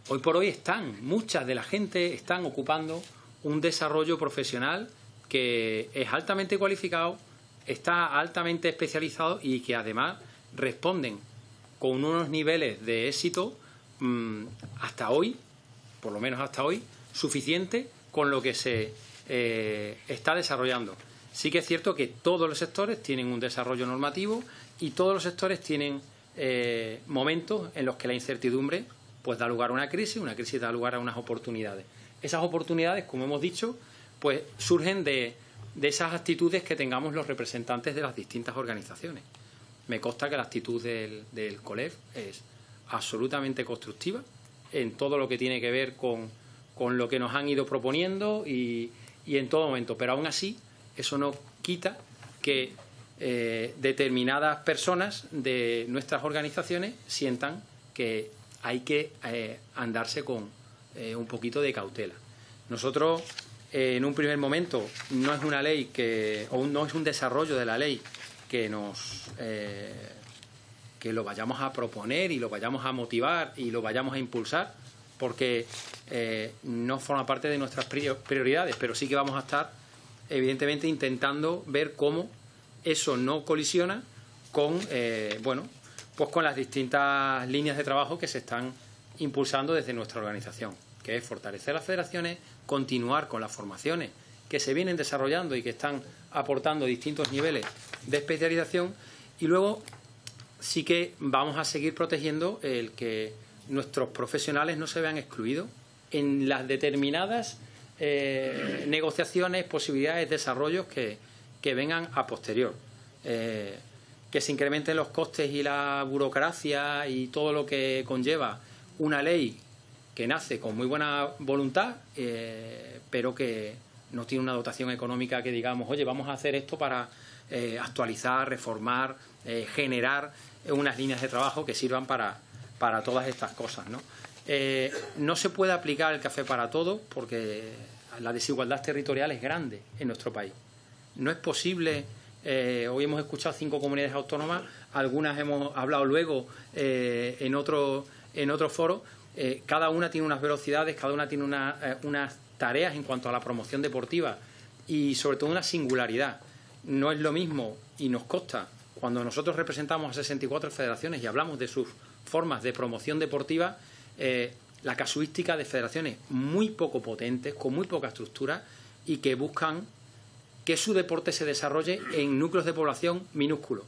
Hoy por hoy muchas de la gente están ocupando un desarrollo profesional que es altamente cualificado, está altamente especializado y que además responden con unos niveles de éxito hasta hoy, por lo menos hasta hoy, suficiente con lo que se está desarrollando. Sí que es cierto que todos los sectores tienen un desarrollo normativo y todos los sectores tienen momentos en los que la incertidumbre pues da lugar a una crisis da lugar a unas oportunidades. Esas oportunidades, como hemos dicho, pues surgen de esas actitudes que tengamos los representantes de las distintas organizaciones. Me consta que la actitud del COLEF es absolutamente constructiva en todo lo que tiene que ver con lo que nos han ido proponiendo y en todo momento. Pero aún así, eso no quita que determinadas personas de nuestras organizaciones sientan que hay que andarse con un poquito de cautela. Nosotros, en un primer momento, no es una ley no es un desarrollo de la ley que lo vayamos a proponer y lo vayamos a motivar y lo vayamos a impulsar, porque no forma parte de nuestras prioridades, pero sí que vamos a estar, evidentemente, intentando ver cómo eso no colisiona con, pues con las distintas líneas de trabajo que se están impulsando desde nuestra organización, que es fortalecer las federaciones, continuar con las formaciones que se vienen desarrollando y que están aportando distintos niveles de especialización, y luego sí que vamos a seguir protegiendo el que nuestros profesionales no se vean excluidos en las determinadas negociaciones, posibilidades, desarrollos que vengan a posterior. Que se incrementen los costes y la burocracia y todo lo que conlleva una ley que nace con muy buena voluntad, pero que no tiene una dotación económica que digamos, oye, vamos a hacer esto para actualizar, reformar, generar unas líneas de trabajo que sirvan para todas estas cosas, ¿no? No se puede aplicar el café para todo porque la desigualdad territorial es grande en nuestro país. No es posible, hoy hemos escuchado 5 comunidades autónomas, algunas hemos hablado luego en otro foro, cada una tiene unas velocidades, cada una tiene unas tareas en cuanto a la promoción deportiva y sobre todo una singularidad. No es lo mismo, y nos consta, cuando nosotros representamos a 64 federaciones y hablamos de sus formas de promoción deportiva, la casuística de federaciones muy poco potentes, con muy poca estructura y que buscan que su deporte se desarrolle en núcleos de población minúsculos.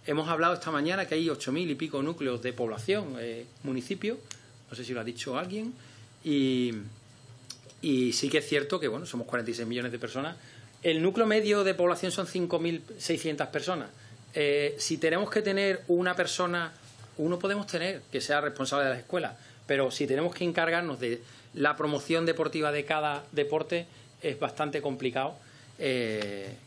Hemos hablado esta mañana que hay 8.000 y pico núcleos de población, municipios, no sé si lo ha dicho alguien, y sí que es cierto que, bueno, somos 46 millones de personas. El núcleo medio de población son 5.600 personas. Si tenemos que tener una persona, uno podemos tener que sea responsable de las escuelas, pero si tenemos que encargarnos de la promoción deportiva de cada deporte, es bastante complicado que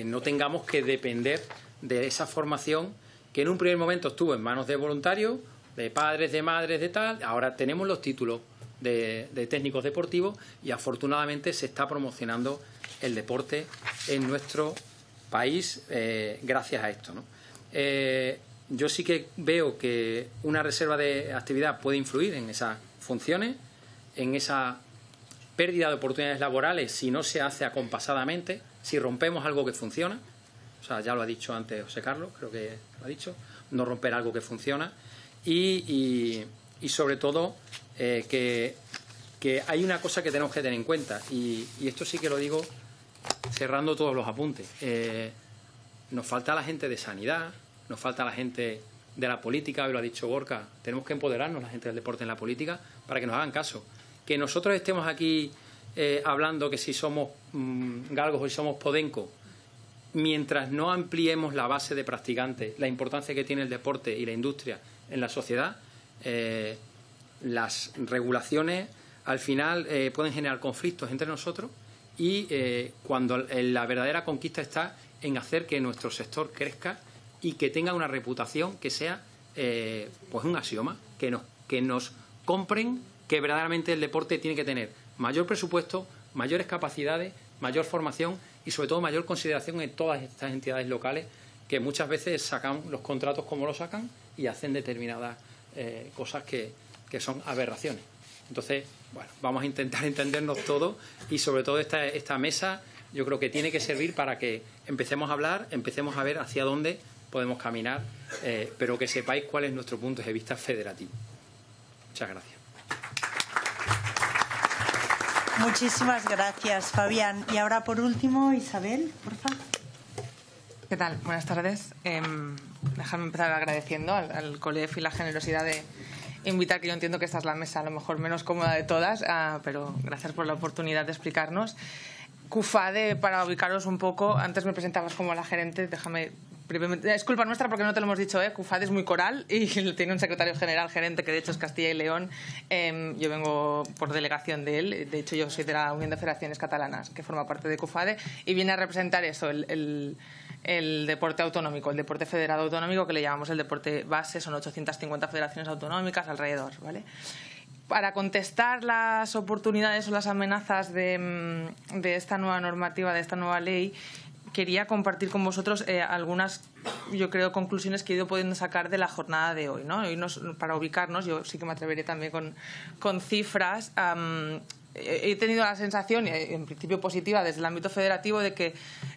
no tengamos que depender de esa formación que en un primer momento estuvo en manos de voluntarios, de padres, de madres, de tal. Ahora tenemos los títulos de técnicos deportivos y afortunadamente se está promocionando el deporte en nuestro país gracias a esto, ¿no? Yo sí que veo que una reserva de actividad puede influir en esas funciones, en esa pérdida de oportunidades laborales si no se hace acompasadamente, si rompemos algo que funciona. O sea, ya lo ha dicho antes José Carlos, creo que lo ha dicho, no romper algo que funciona. Y sobre todo que hay una cosa que tenemos que tener en cuenta, y esto sí que lo digo cerrando todos los apuntes. Nos falta la gente de sanidad, nos falta la gente de la política, lo ha dicho Gorka, tenemos que empoderarnos la gente del deporte en la política para que nos hagan caso. Que nosotros estemos aquí hablando que si somos galgos o si somos podenco, mientras no ampliemos la base de practicantes, la importancia que tiene el deporte y la industria en la sociedad, las regulaciones al final pueden generar conflictos entre nosotros y cuando la verdadera conquista está en hacer que nuestro sector crezca y que tenga una reputación que sea pues un axioma, que nos compren que verdaderamente el deporte tiene que tener mayor presupuesto, mayores capacidades, mayor formación y sobre todo mayor consideración en todas estas entidades locales que muchas veces sacan los contratos como los sacan y hacen determinadas cosas que son aberraciones. Entonces, bueno, vamos a intentar entendernos todos y sobre todo esta mesa yo creo que tiene que servir para que empecemos a hablar, empecemos a ver hacia dónde podemos caminar, pero que sepáis cuál es nuestro punto de vista federativo. Muchas gracias. Muchísimas gracias, Fabián. Y ahora, por último, Isabel, por favor. ¿Qué tal? Buenas tardes. Déjame empezar agradeciendo al COLEF y la generosidad de invitar, que yo entiendo que esta es la mesa a lo mejor menos cómoda de todas, pero gracias por la oportunidad de explicarnos. CUFADE, para ubicaros un poco, antes me presentabas como la gerente, déjame... Es culpa nuestra porque no te lo hemos dicho, CUFADE es muy coral y tiene un secretario general gerente que de hecho es Castilla y León. Yo vengo por delegación de él, de hecho yo soy de la Unión de Federaciones Catalanas que forma parte de CUFADE y viene a representar eso, el deporte autonómico, el deporte federado autonómico que le llamamos el deporte base, son 850 federaciones autonómicas alrededor, ¿vale? Para contestar las oportunidades o las amenazas de esta nueva normativa, de esta nueva ley, quería compartir con vosotros algunas, yo creo, conclusiones que he ido pudiendo sacar de la jornada de hoy, ¿no? Hoy para ubicarnos, yo sí que me atreveré también con cifras. He tenido la sensación, en principio positiva, desde el ámbito federativo, de que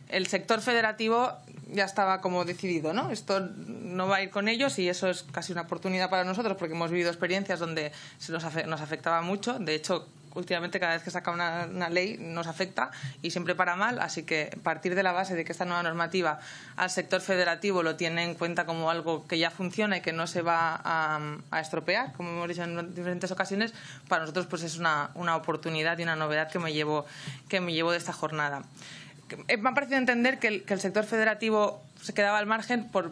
el sector federativo ya estaba como decidido, ¿no? Esto no va a ir con ellos y eso es casi una oportunidad para nosotros porque hemos vivido experiencias donde nos afectaba mucho. De hecho, últimamente cada vez que saca una ley nos afecta y siempre para mal, así que partir de la base de que esta nueva normativa al sector federativo lo tiene en cuenta como algo que ya funciona y que no se va a estropear, como hemos dicho en diferentes ocasiones, para nosotros pues es una oportunidad y una novedad que me llevo de esta jornada. Me ha parecido entender que el sector federativo se quedaba al margen por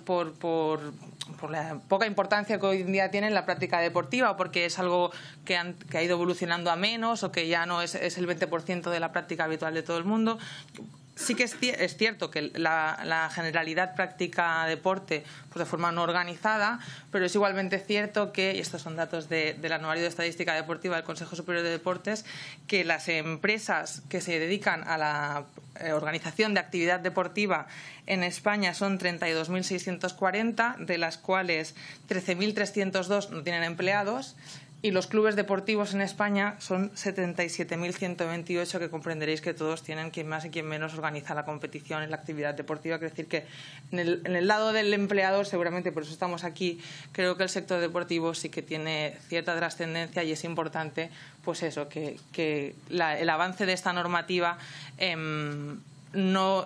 la poca importancia que hoy en día tiene en la práctica deportiva, o porque es algo que ha ido evolucionando a menos, o que ya no es el 20% de la práctica habitual de todo el mundo. Sí que es cierto que la generalidad practica deporte pues de forma no organizada, pero es igualmente cierto que, y estos son datos del Anuario de Estadística Deportiva del Consejo Superior de Deportes, que las empresas que se dedican a la organización de actividad deportiva en España son 32.640, de las cuales 13.302 no tienen empleados. Y los clubes deportivos en España son 77.128, que comprenderéis que todos tienen quien más y quien menos organiza la competición en la actividad deportiva. Quiere decir que en el lado del empleador, seguramente por eso estamos aquí, creo que el sector deportivo sí que tiene cierta trascendencia y es importante pues eso, que el avance de esta normativa no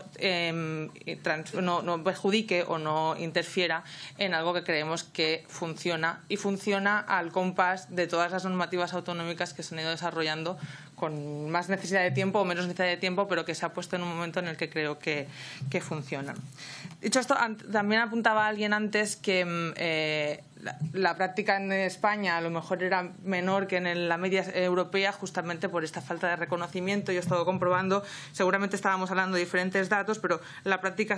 perjudique o no interfiera en algo que creemos que funciona, y funciona al compás de todas las normativas autonómicas que se han ido desarrollando con más necesidad de tiempo o menos necesidad de tiempo, pero que se ha puesto en un momento en el que creo que funcionan. Dicho esto, también apuntaba alguien antes que la práctica en España a lo mejor era menor que en la media europea, justamente por esta falta de reconocimiento. Yo he estado comprobando, seguramente estábamos hablando de diferentes datos, pero la práctica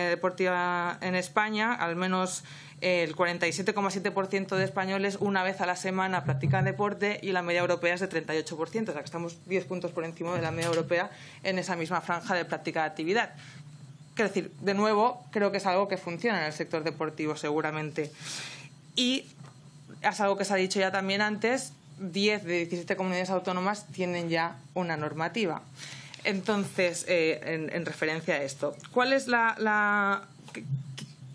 deportiva en España, al menos el 47,7% de españoles una vez a la semana practican deporte, y la media europea es de 38%, o sea que estamos 10 puntos por encima de la media europea en esa misma franja de práctica de actividad. Quiero decir, de nuevo, creo que es algo que funciona en el sector deportivo seguramente. Y es algo que se ha dicho ya también antes, 10 de 17 comunidades autónomas tienen ya una normativa. Entonces, en referencia a esto, ¿cuál es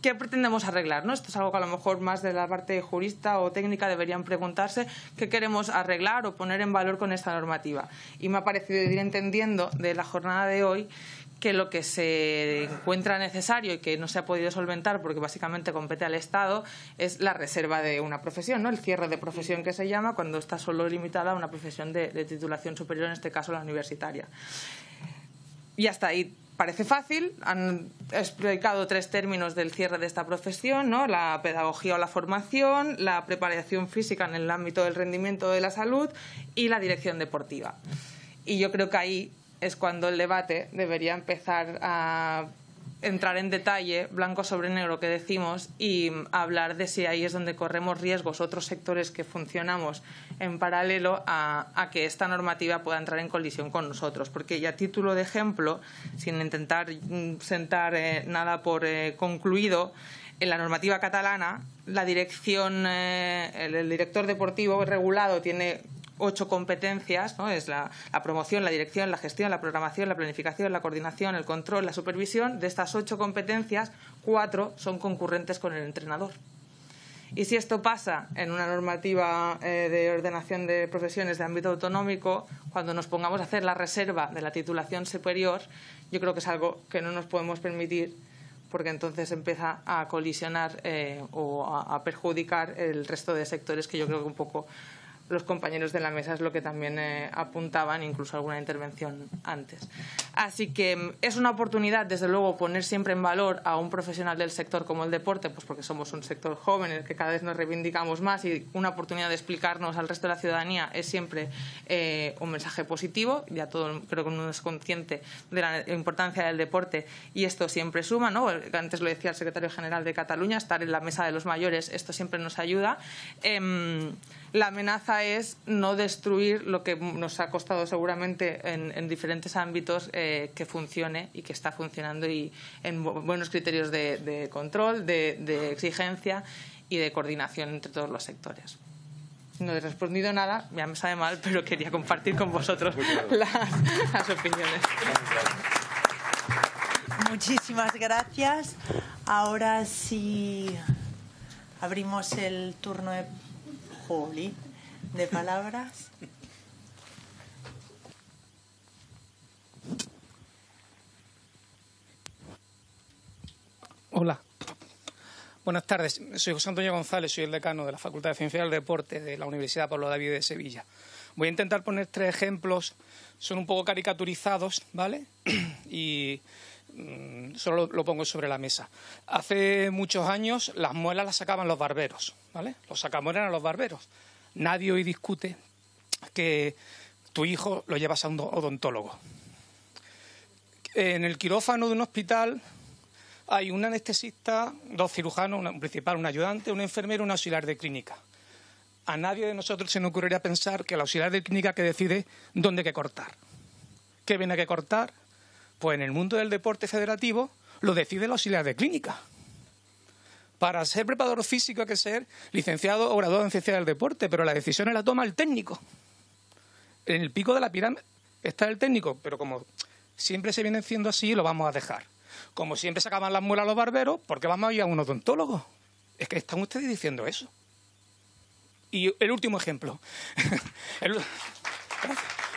¿qué pretendemos arreglar? ¿No? Esto es algo que a lo mejor más de la parte jurista o técnica deberían preguntarse, qué queremos arreglar o poner en valor con esta normativa. Y me ha parecido ir entendiendo de la jornada de hoy que lo que se encuentra necesario y que no se ha podido solventar porque básicamente compete al Estado es la reserva de una profesión, ¿no? El cierre de profesión, que se llama cuando está solo limitada a una profesión de titulación superior, en este caso la universitaria. Y hasta ahí parece fácil. Han explicado 3 términos del cierre de esta profesión, ¿no? La pedagogía o la formación, la preparación física en el ámbito del rendimiento de la salud y la dirección deportiva. Y yo creo que ahí es cuando el debate debería empezar a entrar en detalle, blanco sobre negro que decimos, y hablar de si ahí es donde corremos riesgos otros sectores que funcionamos en paralelo a que esta normativa pueda entrar en colisión con nosotros. Porque, y a título de ejemplo, sin intentar sentar nada por concluido, en la normativa catalana la dirección, el director deportivo regulado tiene 8 competencias, ¿no? Es la promoción, la dirección, la gestión, la programación, la planificación, la coordinación, el control, la supervisión. De estas 8 competencias, 4 son concurrentes con el entrenador. Y si esto pasa en una normativa de ordenación de profesiones de ámbito autonómico, cuando nos pongamos a hacer la reserva de la titulación superior, yo creo que es algo que no nos podemos permitir, porque entonces empieza a colisionar o a perjudicar el resto de sectores, que yo creo que un poco los compañeros de la mesa es lo que también apuntaban, incluso alguna intervención antes. Así que es una oportunidad, desde luego, poner siempre en valor a un profesional del sector como el deporte, pues porque somos un sector joven en el que cada vez nos reivindicamos más, y una oportunidad de explicarnos al resto de la ciudadanía es siempre un mensaje positivo. Ya todo, creo que uno es consciente de la importancia del deporte y esto siempre suma, ¿no? Antes lo decía el secretario general de Cataluña, estar en la mesa de los mayores, esto siempre nos ayuda. La amenaza es no destruir lo que nos ha costado seguramente en diferentes ámbitos que funcione y que está funcionando, y en buenos criterios de control, de exigencia y de coordinación entre todos los sectores. No he respondido nada, ya me sabe mal, pero quería compartir con vosotros las opiniones. Muchísimas gracias. Ahora sí abrimos el turno de palabras. Hola. Buenas tardes. Soy José Antonio González, soy el decano de la Facultad de Ciencias del Deporte de la Universidad Pablo David de Sevilla. Voy a intentar poner 3 ejemplos, son un poco caricaturizados, ¿vale? Y solo lo pongo sobre la mesa. Hace muchos años las muelas las sacaban los barberos, ¿vale? Los sacamuelas eran los barberos. Nadie hoy discute que tu hijo lo llevas a un odontólogo. En el quirófano de un hospital hay un anestesista, 2 cirujanos, un principal, un ayudante, un enfermero, un auxiliar de clínica. A nadie de nosotros se nos ocurriría pensar que el auxiliar de clínica que decide dónde hay que cortar. ¿Qué viene que cortar? Pues en el mundo del deporte federativo lo decide el auxiliar de clínica. Para ser preparador físico hay que ser licenciado o graduado en ciencia del deporte, pero la decisión la toma el técnico. En el pico de la pirámide está el técnico, pero como siempre se viene haciendo así, lo vamos a dejar. Como siempre sacaban las muelas los barberos, ¿por qué vamos a ir a un odontólogo? Es que están ustedes diciendo eso. Y el último ejemplo.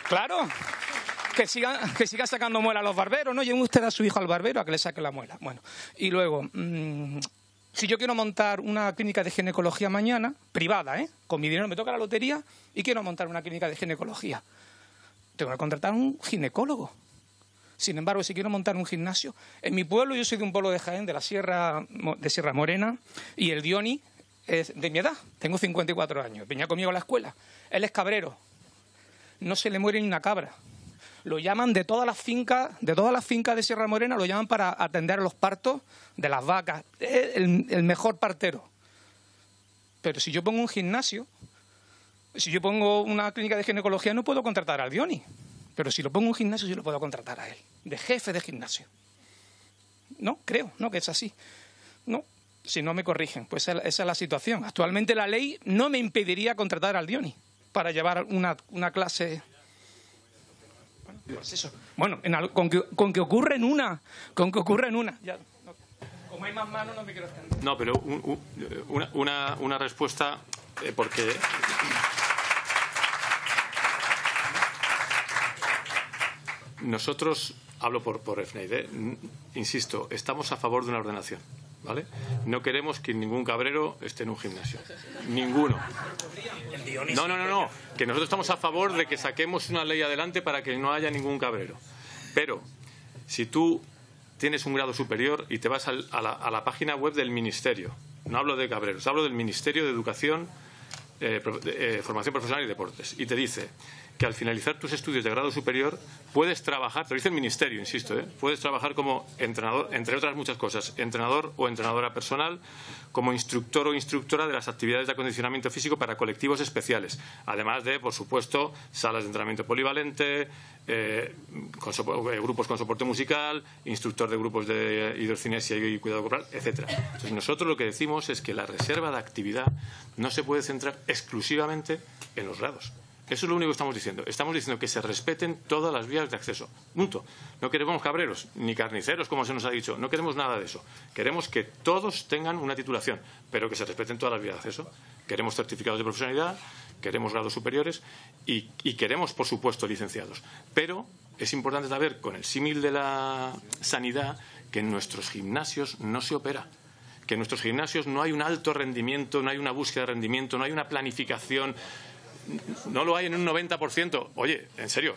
Claro, que sigan sacando muelas los barberos, ¿no? Lleven usted a su hijo al barbero a que le saque la muela. Bueno, y luego, si yo quiero montar una clínica de ginecología mañana, privada, con mi dinero me toca la lotería y quiero montar una clínica de ginecología, tengo que contratar a un ginecólogo. Sin embargo, si quiero montar un gimnasio, en mi pueblo, yo soy de un pueblo de Jaén, de la Sierra Morena, y el Dioni es de mi edad, tengo 54 años, venía conmigo a la escuela. Él es cabrero, no se le muere ni una cabra. Lo llaman de todas las fincas de Sierra Morena, lo llaman para atender los partos de las vacas. Es el mejor partero. Pero si yo pongo un gimnasio, si yo pongo una clínica de ginecología, no puedo contratar al Dioni. Pero si lo pongo en un gimnasio, yo lo puedo contratar a él, de jefe de gimnasio. No, creo, no, que es así. No, si no me corrigen, pues esa es la situación. Actualmente la ley no me impediría contratar al Dioni para llevar una clase. Bueno, pues eso. Bueno, con que ocurra en una. Ya, no, como hay más manos, no me quiero extender. No, pero una respuesta, porque... Nosotros, hablo por EFNEID, insisto, estamos a favor de una ordenación, ¿vale? No queremos que ningún cabrero esté en un gimnasio. Ninguno. No. Que nosotros estamos a favor de que saquemos una ley adelante para que no haya ningún cabrero. Pero, si tú tienes un grado superior y te vas a la página web del Ministerio, no hablo de cabreros, hablo del Ministerio de Educación, Formación Profesional y Deportes, y te dice que al finalizar tus estudios de grado superior puedes trabajar, te lo dice el Ministerio, insisto, puedes trabajar como entrenador, entre otras muchas cosas, entrenador o entrenadora personal, como instructor o instructora de las actividades de acondicionamiento físico para colectivos especiales, además de, por supuesto, salas de entrenamiento polivalente, grupos con soporte musical, instructor de grupos de hidrocinesia y cuidado corporal, etcétera. Entonces, nosotros lo que decimos es que la reserva de actividad no se puede centrar exclusivamente en los grados. Eso es lo único que estamos diciendo. Estamos diciendo que se respeten todas las vías de acceso. Punto. No queremos cabreros, ni carniceros, como se nos ha dicho. No queremos nada de eso. Queremos que todos tengan una titulación, pero que se respeten todas las vías de acceso. Queremos certificados de profesionalidad, queremos grados superiores y queremos, por supuesto, licenciados. Pero es importante saber, con el símil de la sanidad, que en nuestros gimnasios no se opera. Que en nuestros gimnasios no hay un alto rendimiento, no hay una búsqueda de rendimiento, no hay una planificación. No lo hay en un 90%. Oye, en serio,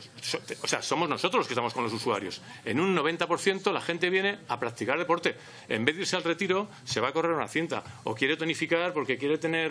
somos nosotros los que estamos con los usuarios. En un 90% la gente viene a practicar deporte. En vez de irse al retiro, se va a correr una cinta. O quiere tonificar porque quiere tener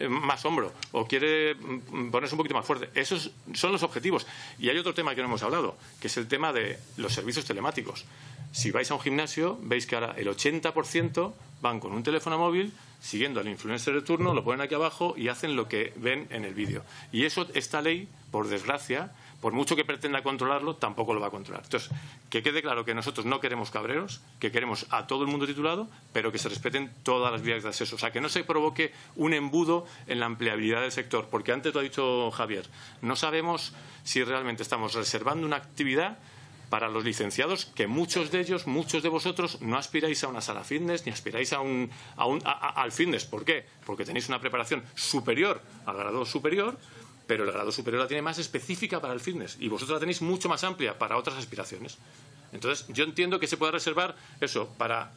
más hombro. O quiere ponerse un poquito más fuerte. Esos son los objetivos. Y hay otro tema que no hemos hablado, que es el tema de los servicios telemáticos. Si vais a un gimnasio, veis que ahora el 80% van con un teléfono móvil, siguiendo al influencer de turno, lo ponen aquí abajo y hacen lo que ven en el vídeo. Y eso, esta ley, por desgracia, por mucho que pretenda controlarlo, tampoco lo va a controlar. Entonces, que quede claro que nosotros no queremos cabreros, que queremos a todo el mundo titulado, pero que se respeten todas las vías de acceso. O sea, que no se provoque un embudo en la empleabilidad del sector. Porque antes lo ha dicho Javier, no sabemos si realmente estamos reservando una actividad para los licenciados, que muchos de ellos, muchos de vosotros, no aspiráis a una sala fitness ni aspiráis al fitness. ¿Por qué? Porque tenéis una preparación superior al grado superior, pero el grado superior la tiene más específica para el fitness y vosotros la tenéis mucho más amplia para otras aspiraciones. Entonces, yo entiendo que se pueda reservar eso para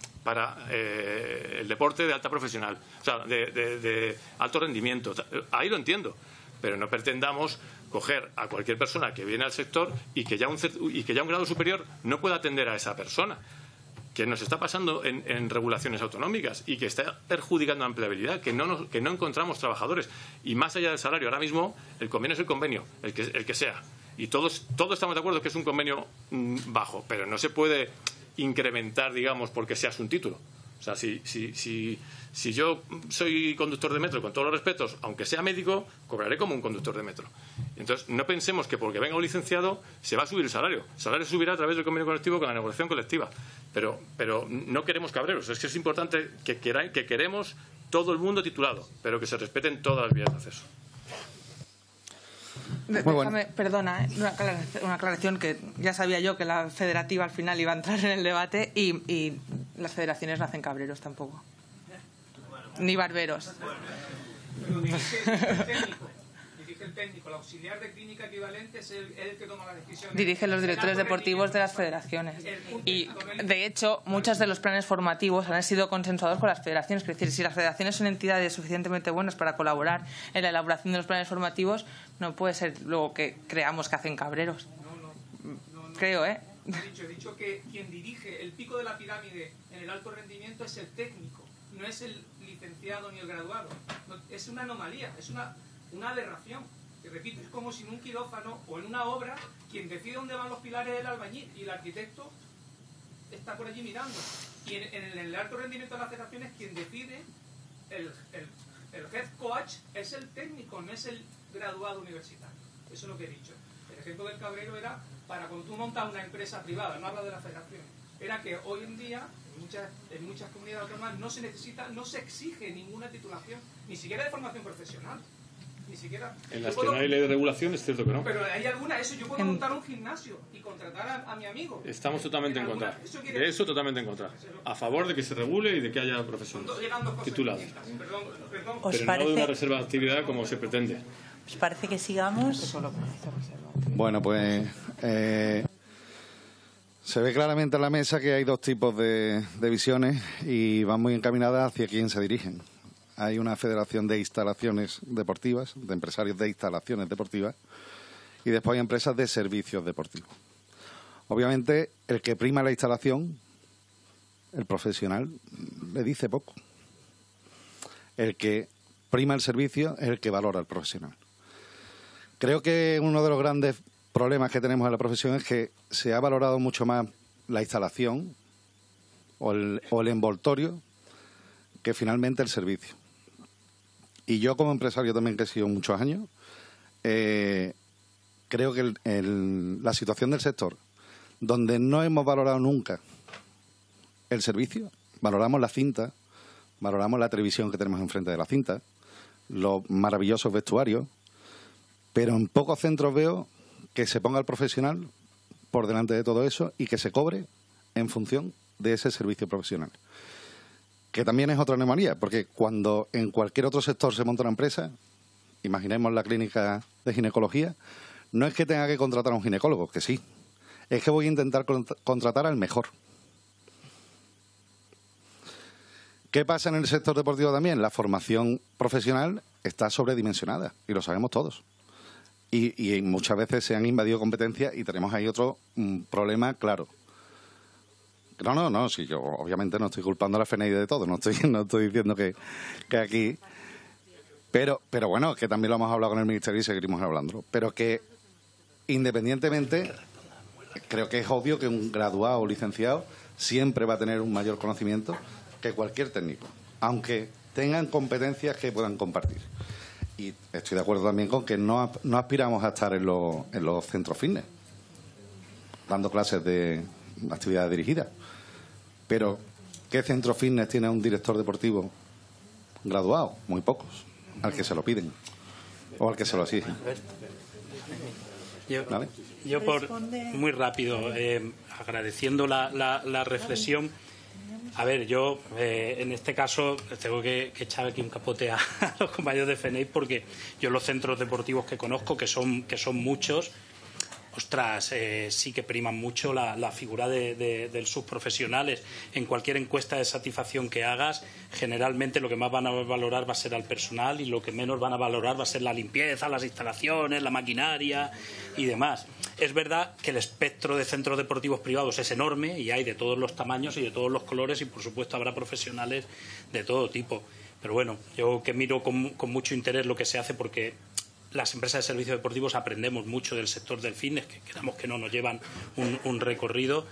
el deporte de alta profesional, o sea, de alto rendimiento. Ahí lo entiendo, pero no pretendamos coger a cualquier persona que viene al sector y que ya un grado superior no pueda atender a esa persona, que nos está pasando en regulaciones autonómicas y que está perjudicando la empleabilidad, que no encontramos trabajadores. Y más allá del salario, ahora mismo el convenio es el convenio, el que sea. Y todos estamos de acuerdo que es un convenio bajo, pero no se puede incrementar, digamos, porque seas un título. O sea, si yo soy conductor de metro, con todos los respetos, aunque sea médico, cobraré como un conductor de metro. Entonces, no pensemos que porque venga un licenciado se va a subir el salario. El salario subirá a través del convenio colectivo con la negociación colectiva. Pero no queremos cabreros. Es que es importante que queremos todo el mundo titulado, pero que se respeten todas las vías de acceso. Déjame, perdona, una aclaración, que ya sabía yo que la federativa al final iba a entrar en el debate y las federaciones no hacen cabreros tampoco. Ni barberos. Dirige el técnico, el auxiliar de clínica equivalente es el que toma la decisión. Dirige los directores deportivos de las federaciones. Y, de hecho, muchos de los planes formativos han sido consensuados con las federaciones. Es decir, si las federaciones son entidades suficientemente buenas para colaborar en la elaboración de los planes formativos, no puede ser luego que creamos que hacen cabreros. No. Creo, ¿eh? He dicho que quien dirige el pico de la pirámide en el alto rendimiento es el técnico, no es el licenciado ni el graduado. Es una anomalía, es una aberración. Y repito, es como si en un quirófano o en una obra quien decide dónde van los pilares es el albañil y el arquitecto está por allí mirando. Y en el alto rendimiento de las federaciones quien decide, el head coach, es el técnico, no es el graduado universitario. Eso es lo que he dicho. El ejemplo del cabrero era para cuando tú montas una empresa privada, no hablo de la federación, era que hoy en día en muchas comunidades autónomas no se exige ninguna titulación, ni siquiera de formación profesional. Ni siquiera. En las que no hay ley de regulación es cierto que no. Pero hay alguna, yo puedo montar un gimnasio y contratar a mi amigo. Estamos totalmente en contra. De eso totalmente en contra. A favor de que se regule y de que haya profesores titulados. Pero no de una reserva de actividad como se pretende. ¿Os parece que sigamos? Bueno, pues se ve claramente en la mesa que hay dos tipos de visiones y van muy encaminadas hacia quién se dirigen. Hay una federación de instalaciones deportivas, de empresarios de instalaciones deportivas, y después hay empresas de servicios deportivos. Obviamente, el que prima la instalación, el profesional, le dice poco. El que prima el servicio es el que valora al profesional. Creo que uno de los grandes problemas que tenemos en la profesión es que se ha valorado mucho más la instalación o el envoltorio que finalmente el servicio. Y yo como empresario también, que he sido muchos años, creo que la situación del sector, donde no hemos valorado nunca el servicio, valoramos la cinta, valoramos la televisión que tenemos enfrente de la cinta, los maravillosos vestuarios, pero en pocos centros veo que se ponga el profesional por delante de todo eso y que se cobre en función de ese servicio profesional. Que también es otra anomalía, porque cuando en cualquier otro sector se monta una empresa, imaginemos la clínica de ginecología, no es que tenga que contratar a un ginecólogo, que sí, es que voy a intentar contratar al mejor. ¿Qué pasa en el sector deportivo también? La formación profesional está sobredimensionada, y lo sabemos todos. Y muchas veces se han invadido competencias y tenemos ahí otro problema claro. No, sí, yo obviamente no estoy culpando a la FNI de todo, no estoy diciendo que aquí... Pero bueno, que también lo hemos hablado con el Ministerio y seguiremos hablándolo. Pero que, independientemente, creo que es obvio que un graduado o licenciado siempre va a tener un mayor conocimiento que cualquier técnico, aunque tengan competencias que puedan compartir. Y estoy de acuerdo también con que no aspiramos a estar en los centros fitness, dando clases de actividades dirigidas. Pero, ¿qué centro fitness tiene un director deportivo graduado? Muy pocos, al que se lo piden o al que se lo exigen. ¿Vale? Yo muy rápido, agradeciendo la reflexión. A ver, yo en este caso tengo que echar aquí un capote a los compañeros de FENEIP, porque yo los centros deportivos que conozco, que son muchos, ostras, sí que priman mucho la figura de sus profesionales. En cualquier encuesta de satisfacción que hagas, generalmente lo que más van a valorar va a ser al personal y lo que menos van a valorar va a ser la limpieza, las instalaciones, la maquinaria y demás. Es verdad que el espectro de centros deportivos privados es enorme y hay de todos los tamaños y de todos los colores y, por supuesto, habrá profesionales de todo tipo. Pero bueno, yo que miro con mucho interés lo que se hace, porque las empresas de servicios deportivos aprendemos mucho del sector del fitness, que queramos que no nos llevan un recorrido.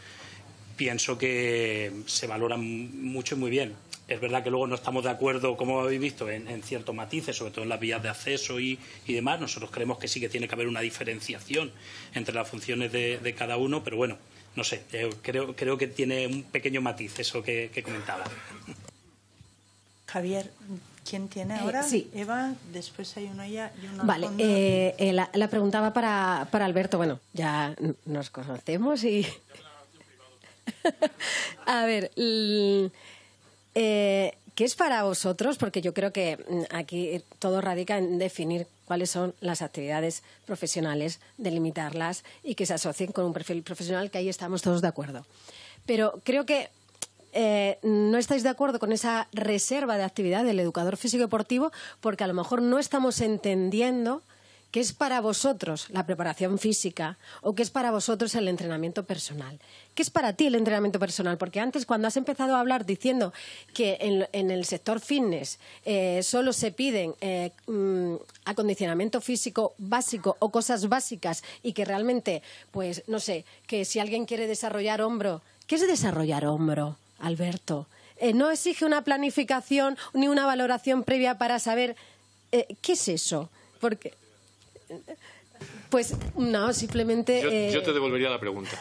Pienso que se valoran mucho y muy bien. Es verdad que luego no estamos de acuerdo, como habéis visto, en ciertos matices, sobre todo en las vías de acceso y demás. Nosotros creemos que sí que tiene que haber una diferenciación entre las funciones de cada uno, pero bueno, no sé, creo que tiene un pequeño matiz eso que comentaba. Javier, ¿quién tiene ahora? Sí. Eva, después hay uno ya y uno Vale, al fondo. la preguntaba para Alberto. Bueno, ya nos conocemos y... A ver, ¿qué es para vosotros? Porque yo creo que aquí todo radica en definir cuáles son las actividades profesionales, delimitarlas y que se asocien con un perfil profesional, que ahí estamos todos de acuerdo. Pero creo que no estáis de acuerdo con esa reserva de actividad del educador físico deportivo, porque a lo mejor no estamos entendiendo qué es para vosotros la preparación física o qué es para vosotros el entrenamiento personal. ¿Qué es para ti el entrenamiento personal? Porque antes, cuando has empezado a hablar diciendo que en el sector fitness solo se piden acondicionamiento físico básico o cosas básicas y que realmente, pues no sé, que si alguien quiere desarrollar hombro, ¿qué es desarrollar hombro, Alberto? No exige una planificación ni una valoración previa para saber qué es eso. Porque... Pues no, simplemente... Yo te devolvería la pregunta.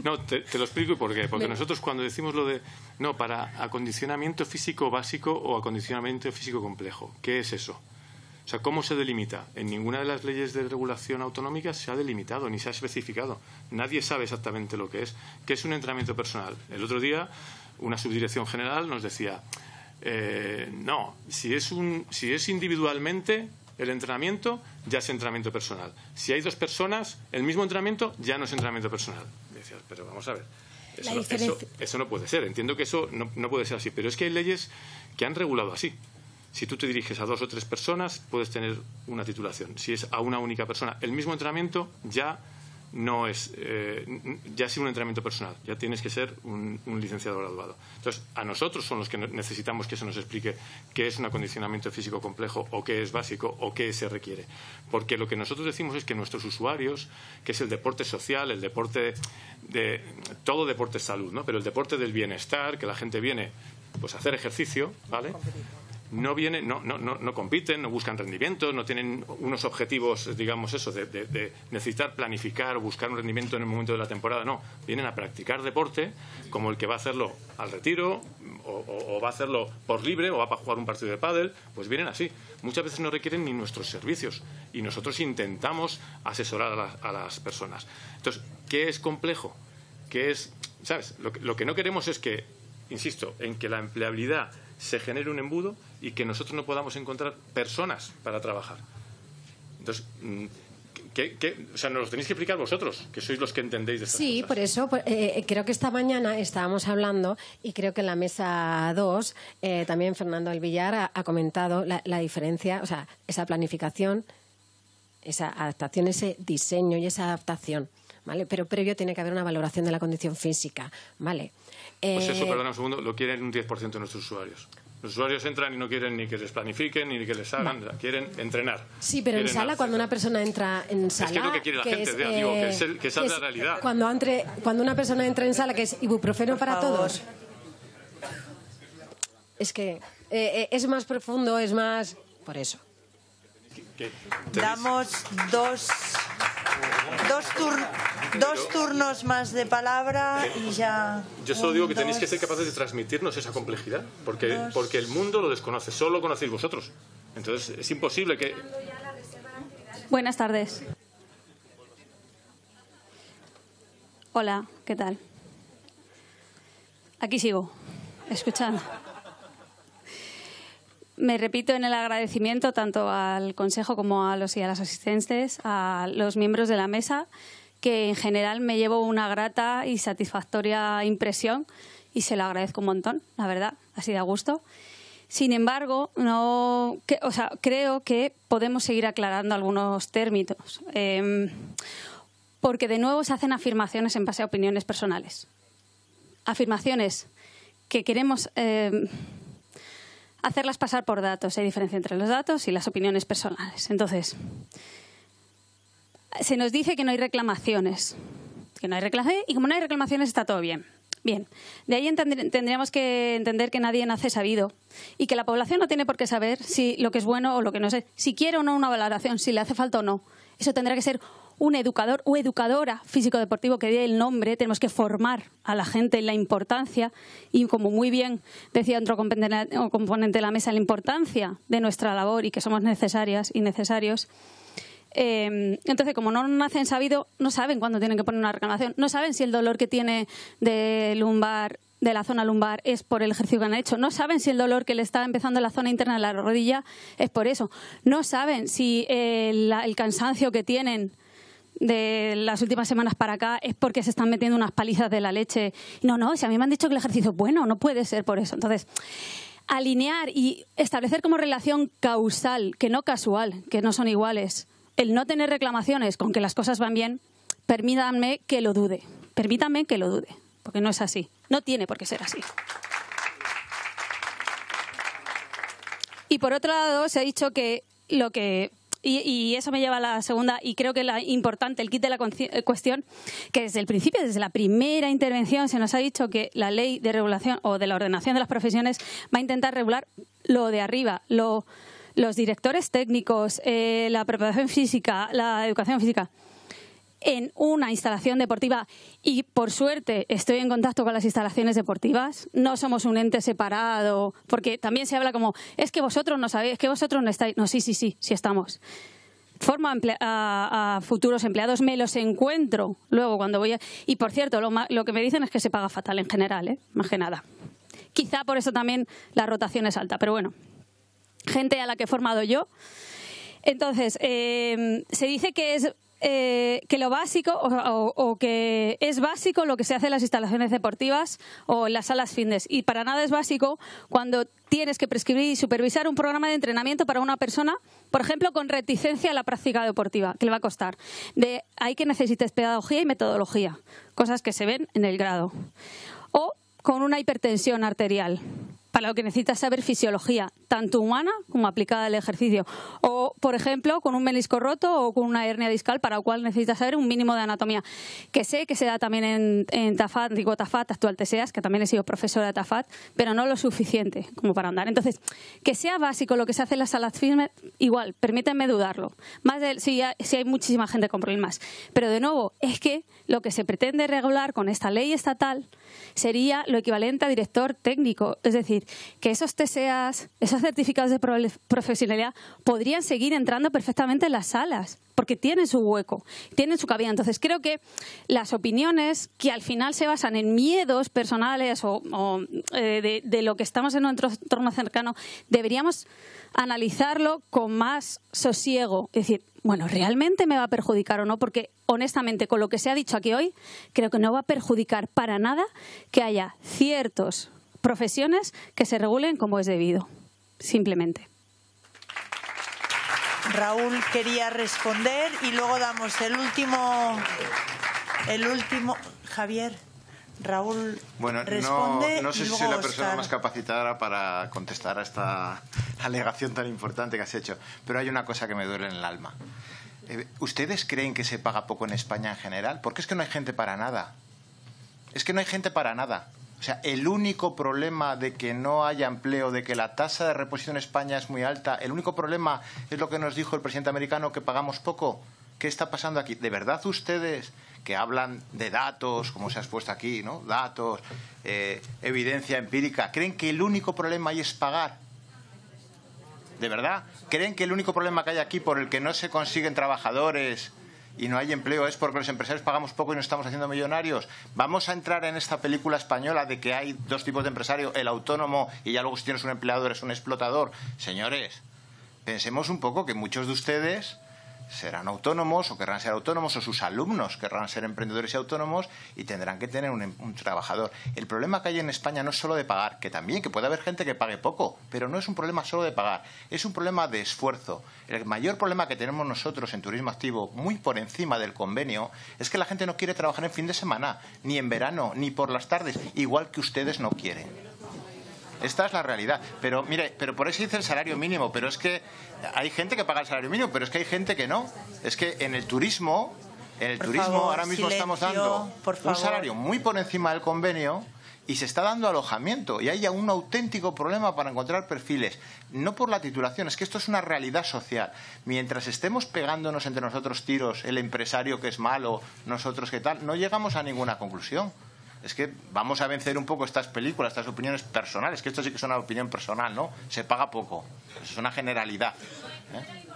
No, te lo explico y por qué. Porque nosotros cuando decimos lo de... No, para acondicionamiento físico básico o acondicionamiento físico complejo, ¿qué es eso? O sea, ¿cómo se delimita? En ninguna de las leyes de regulación autonómicas se ha delimitado ni se ha especificado. Nadie sabe exactamente lo que es. ¿Qué es un entrenamiento personal? El otro día una subdirección general nos decía no, si es individualmente... El entrenamiento ya es entrenamiento personal. Si hay dos personas, el mismo entrenamiento ya no es entrenamiento personal. Decía, pero vamos a ver, eso no puede ser. Entiendo que eso no puede ser así, pero es que hay leyes que han regulado así. Si tú te diriges a 2 o 3 personas, puedes tener una titulación. Si es a una única persona, el mismo entrenamiento ya no es ya es un entrenamiento personal, ya tienes que ser un licenciado graduado. Entonces, a nosotros son los que necesitamos que se nos explique qué es un acondicionamiento físico complejo o qué es básico o qué se requiere. Porque lo que nosotros decimos es que nuestros usuarios, que es el deporte social, el deporte de todo deporte es salud, ¿no? Pero el deporte del bienestar, que la gente viene pues a hacer ejercicio, ¿vale? No vienen, no compiten, no buscan rendimientos, no tienen unos objetivos, digamos eso, de necesitar planificar o buscar un rendimiento en el momento de la temporada. No, vienen a practicar deporte como el que va a hacerlo al retiro o va a hacerlo por libre o va para jugar un partido de pádel, pues vienen así. Muchas veces no requieren ni nuestros servicios y nosotros intentamos asesorar a las personas. Entonces, ¿qué es complejo? ¿Qué es, sabes? Lo que no queremos es que, insisto, en que la empleabilidad se genere un embudo y que nosotros no podamos encontrar personas para trabajar. Entonces, o sea, nos lo tenéis que explicar vosotros, que sois los que entendéis de estas cosas. Sí, por eso creo que esta mañana estábamos hablando y creo que en la mesa 2 también Fernando del Villar ha comentado la diferencia, o sea, esa planificación, esa adaptación, ese diseño y esa adaptación, ¿vale? Pero previo tiene que haber una valoración de la condición física, ¿vale? Pues eso, perdona un segundo, lo quieren un 10% de nuestros usuarios. Los usuarios entran y no quieren ni que les planifiquen ni que les hagan, quieren entrenar. Sí, pero en sala, cuando una persona entra en sala... Es que es lo que quiere la gente, digo, que esa es la realidad. Cuando una persona entra en sala, que es ibuprofeno para todos. Es que es más profundo, es más... Por eso. Damos dos turnos más de palabra y ya... Yo solo digo que tenéis que ser capaces de transmitirnos esa complejidad, porque el mundo lo desconoce, solo lo conocéis vosotros. Entonces es imposible que... Buenas tardes. Hola, ¿qué tal? Aquí sigo, escuchando. Me repito en el agradecimiento tanto al Consejo como a los y a las asistentes, a los miembros de la mesa, que en general me llevo una grata y satisfactoria impresión y se lo agradezco un montón, la verdad, así da gusto. Sin embargo, creo que podemos seguir aclarando algunos términos, porque de nuevo se hacen afirmaciones en base a opiniones personales. Afirmaciones que queremos hacerlas pasar por datos. Hay diferencia entre los datos y las opiniones personales. Entonces, se nos dice que no hay reclamaciones. Y como no hay reclamaciones está todo bien. Bien, de ahí tendríamos que entender que nadie nace sabido y que la población no tiene por qué saber si lo que es bueno o lo que no es, si quiere o no una valoración, si le hace falta o no. Eso tendrá que ser un educador o educadora físico-deportivo que dé el nombre. Tenemos que formar a la gente en la importancia y, como muy bien decía otro componente de la mesa, la importancia de nuestra labor y que somos necesarias y necesarios. Entonces, como no nacen sabido, no saben cuándo tienen que poner una reclamación, no saben si el dolor que tiene de la zona lumbar es por el ejercicio que han hecho, no saben si el dolor que le está empezando en la zona interna de la rodilla es por eso, no saben si el cansancio que tienen de las últimas semanas para acá es porque se están metiendo unas palizas de la leche. No, si a mí me han dicho que el ejercicio es bueno, no puede ser por eso. Entonces, alinear y establecer como relación causal, que no casual, que no son iguales, el no tener reclamaciones con que las cosas van bien, permítanme que lo dude, porque no es así, no tiene por qué ser así. Y por otro lado, se ha dicho que y eso me lleva a la segunda, y creo que la importante, el kit de la cuestión, que desde el principio, desde la primera intervención, se nos ha dicho que la ley de regulación o de la ordenación de las profesiones va a intentar regular lo de arriba, los directores técnicos, la preparación física, la educación física, en una instalación deportiva. Y por suerte estoy en contacto con las instalaciones deportivas. No somos un ente separado, porque también se habla como, es que vosotros no sabéis, es que vosotros no estáis. No, sí estamos. Formo a futuros empleados, me los encuentro luego cuando voy a... Y por cierto, lo que me dicen es que se paga fatal en general, más que nada. Quizá por eso también la rotación es alta, pero bueno. Gente a la que he formado yo. Entonces, se dice que lo básico o que es básico lo que se hace en las instalaciones deportivas o en las salas fitness, y para nada es básico cuando tienes que prescribir y supervisar un programa de entrenamiento para una persona, por ejemplo, con reticencia a la práctica deportiva, que le va a costar. Hay que necesites pedagogía y metodología, cosas que se ven en el grado. O con una hipertensión arterial, para lo que necesitas saber fisiología, tanto humana como aplicada al ejercicio. O, por ejemplo, con un menisco roto o con una hernia discal, para lo cual necesitas saber un mínimo de anatomía. Que sé que se da también en TAFAT, digo TAFAT, actual TSEAS, que también he sido profesora de TAFAT, pero no lo suficiente como para andar. Entonces, que sea básico lo que se hace en las salas fitness, igual, permítanme dudarlo. Si hay muchísima gente con problemas. Pero, de nuevo, es que lo que se pretende regular con esta ley estatal sería lo equivalente a director técnico. Es decir, que esos TSEAS, esos certificados de profesionalidad, podrían seguir entrando perfectamente en las salas, porque tienen su hueco, tienen su cabida. Entonces, creo que las opiniones que al final se basan en miedos personales o de lo que estamos en nuestro entorno cercano, deberíamos analizarlo con más sosiego. Es decir, bueno, ¿realmente me va a perjudicar o no? Porque, honestamente, con lo que se ha dicho aquí hoy, creo que no va a perjudicar para nada que haya ciertas profesiones que se regulen como es debido, simplemente. Raúl quería responder y luego damos el último. Javier, Raúl responde. No sé si soy la persona más capacitada para contestar a esta alegación tan importante que has hecho, pero hay una cosa que me duele en el alma. ¿Ustedes creen que se paga poco en España en general? Porque es que no hay gente para nada. Es que no hay gente para nada. O sea, el único problema de que no haya empleo, de que la tasa de reposición en España es muy alta, el único problema es lo que nos dijo el presidente americano, que pagamos poco. ¿Qué está pasando aquí? ¿De verdad ustedes, que hablan de datos, como se ha expuesto aquí, ¿no? Datos, evidencia empírica, creen que el único problema ahí es pagar? ¿De verdad? ¿Creen que el único problema que hay aquí por el que no se consiguen trabajadores y no hay empleo es porque los empresarios pagamos poco y nos estamos haciendo millonarios. Vamos a entrar en esta película española de que hay dos tipos de empresario, el autónomo y ya luego si tienes un empleador eres un explotador. Señores, pensemos un poco que muchos de ustedes serán autónomos o querrán ser autónomos o sus alumnos querrán ser emprendedores y autónomos y tendrán que tener un trabajador. El problema que hay en España no es solo de pagar, que también, que puede haber gente que pague poco, pero no es un problema solo de pagar, es un problema de esfuerzo. El mayor problema que tenemos nosotros en turismo activo, muy por encima del convenio, es que la gente no quiere trabajar en fin de semana, ni en verano, ni por las tardes, igual que ustedes no quieren. Esta es la realidad. Pero mire, pero por eso dice el salario mínimo, pero es que hay gente que paga el salario mínimo, pero es que hay gente que no. Es que en el turismo, ahora mismo estamos dando un salario muy por encima del convenio y se está dando alojamiento y hay ya un auténtico problema para encontrar perfiles. No por la titulación, es que esto es una realidad social. Mientras estemos pegándonos entre nosotros tiros, el empresario que es malo, nosotros que tal, no llegamos a ninguna conclusión. Es que vamos a vencer un poco estas películas, estas opiniones personales, que esto sí que es una opinión personal, ¿no? Se paga poco, es una generalidad, ¿eh?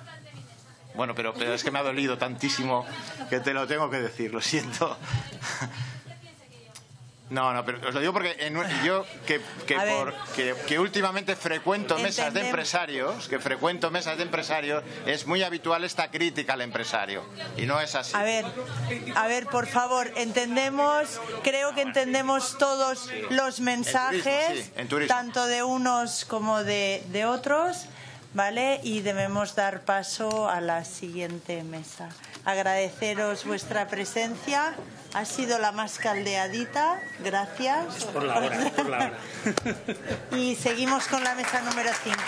Bueno, pero es que me ha dolido tantísimo que te lo tengo que decir, lo siento. No, pero os lo digo porque yo que últimamente frecuento mesas de empresarios, es muy habitual esta crítica al empresario y no es así. A ver, por favor, creo que entendemos todos los mensajes, en turismo. Tanto de unos como de otros, ¿vale? Y debemos dar paso a la siguiente mesa. Agradeceros vuestra presencia. Ha sido la más caldeadita. Gracias. Por la hora. Y seguimos con la mesa número 5.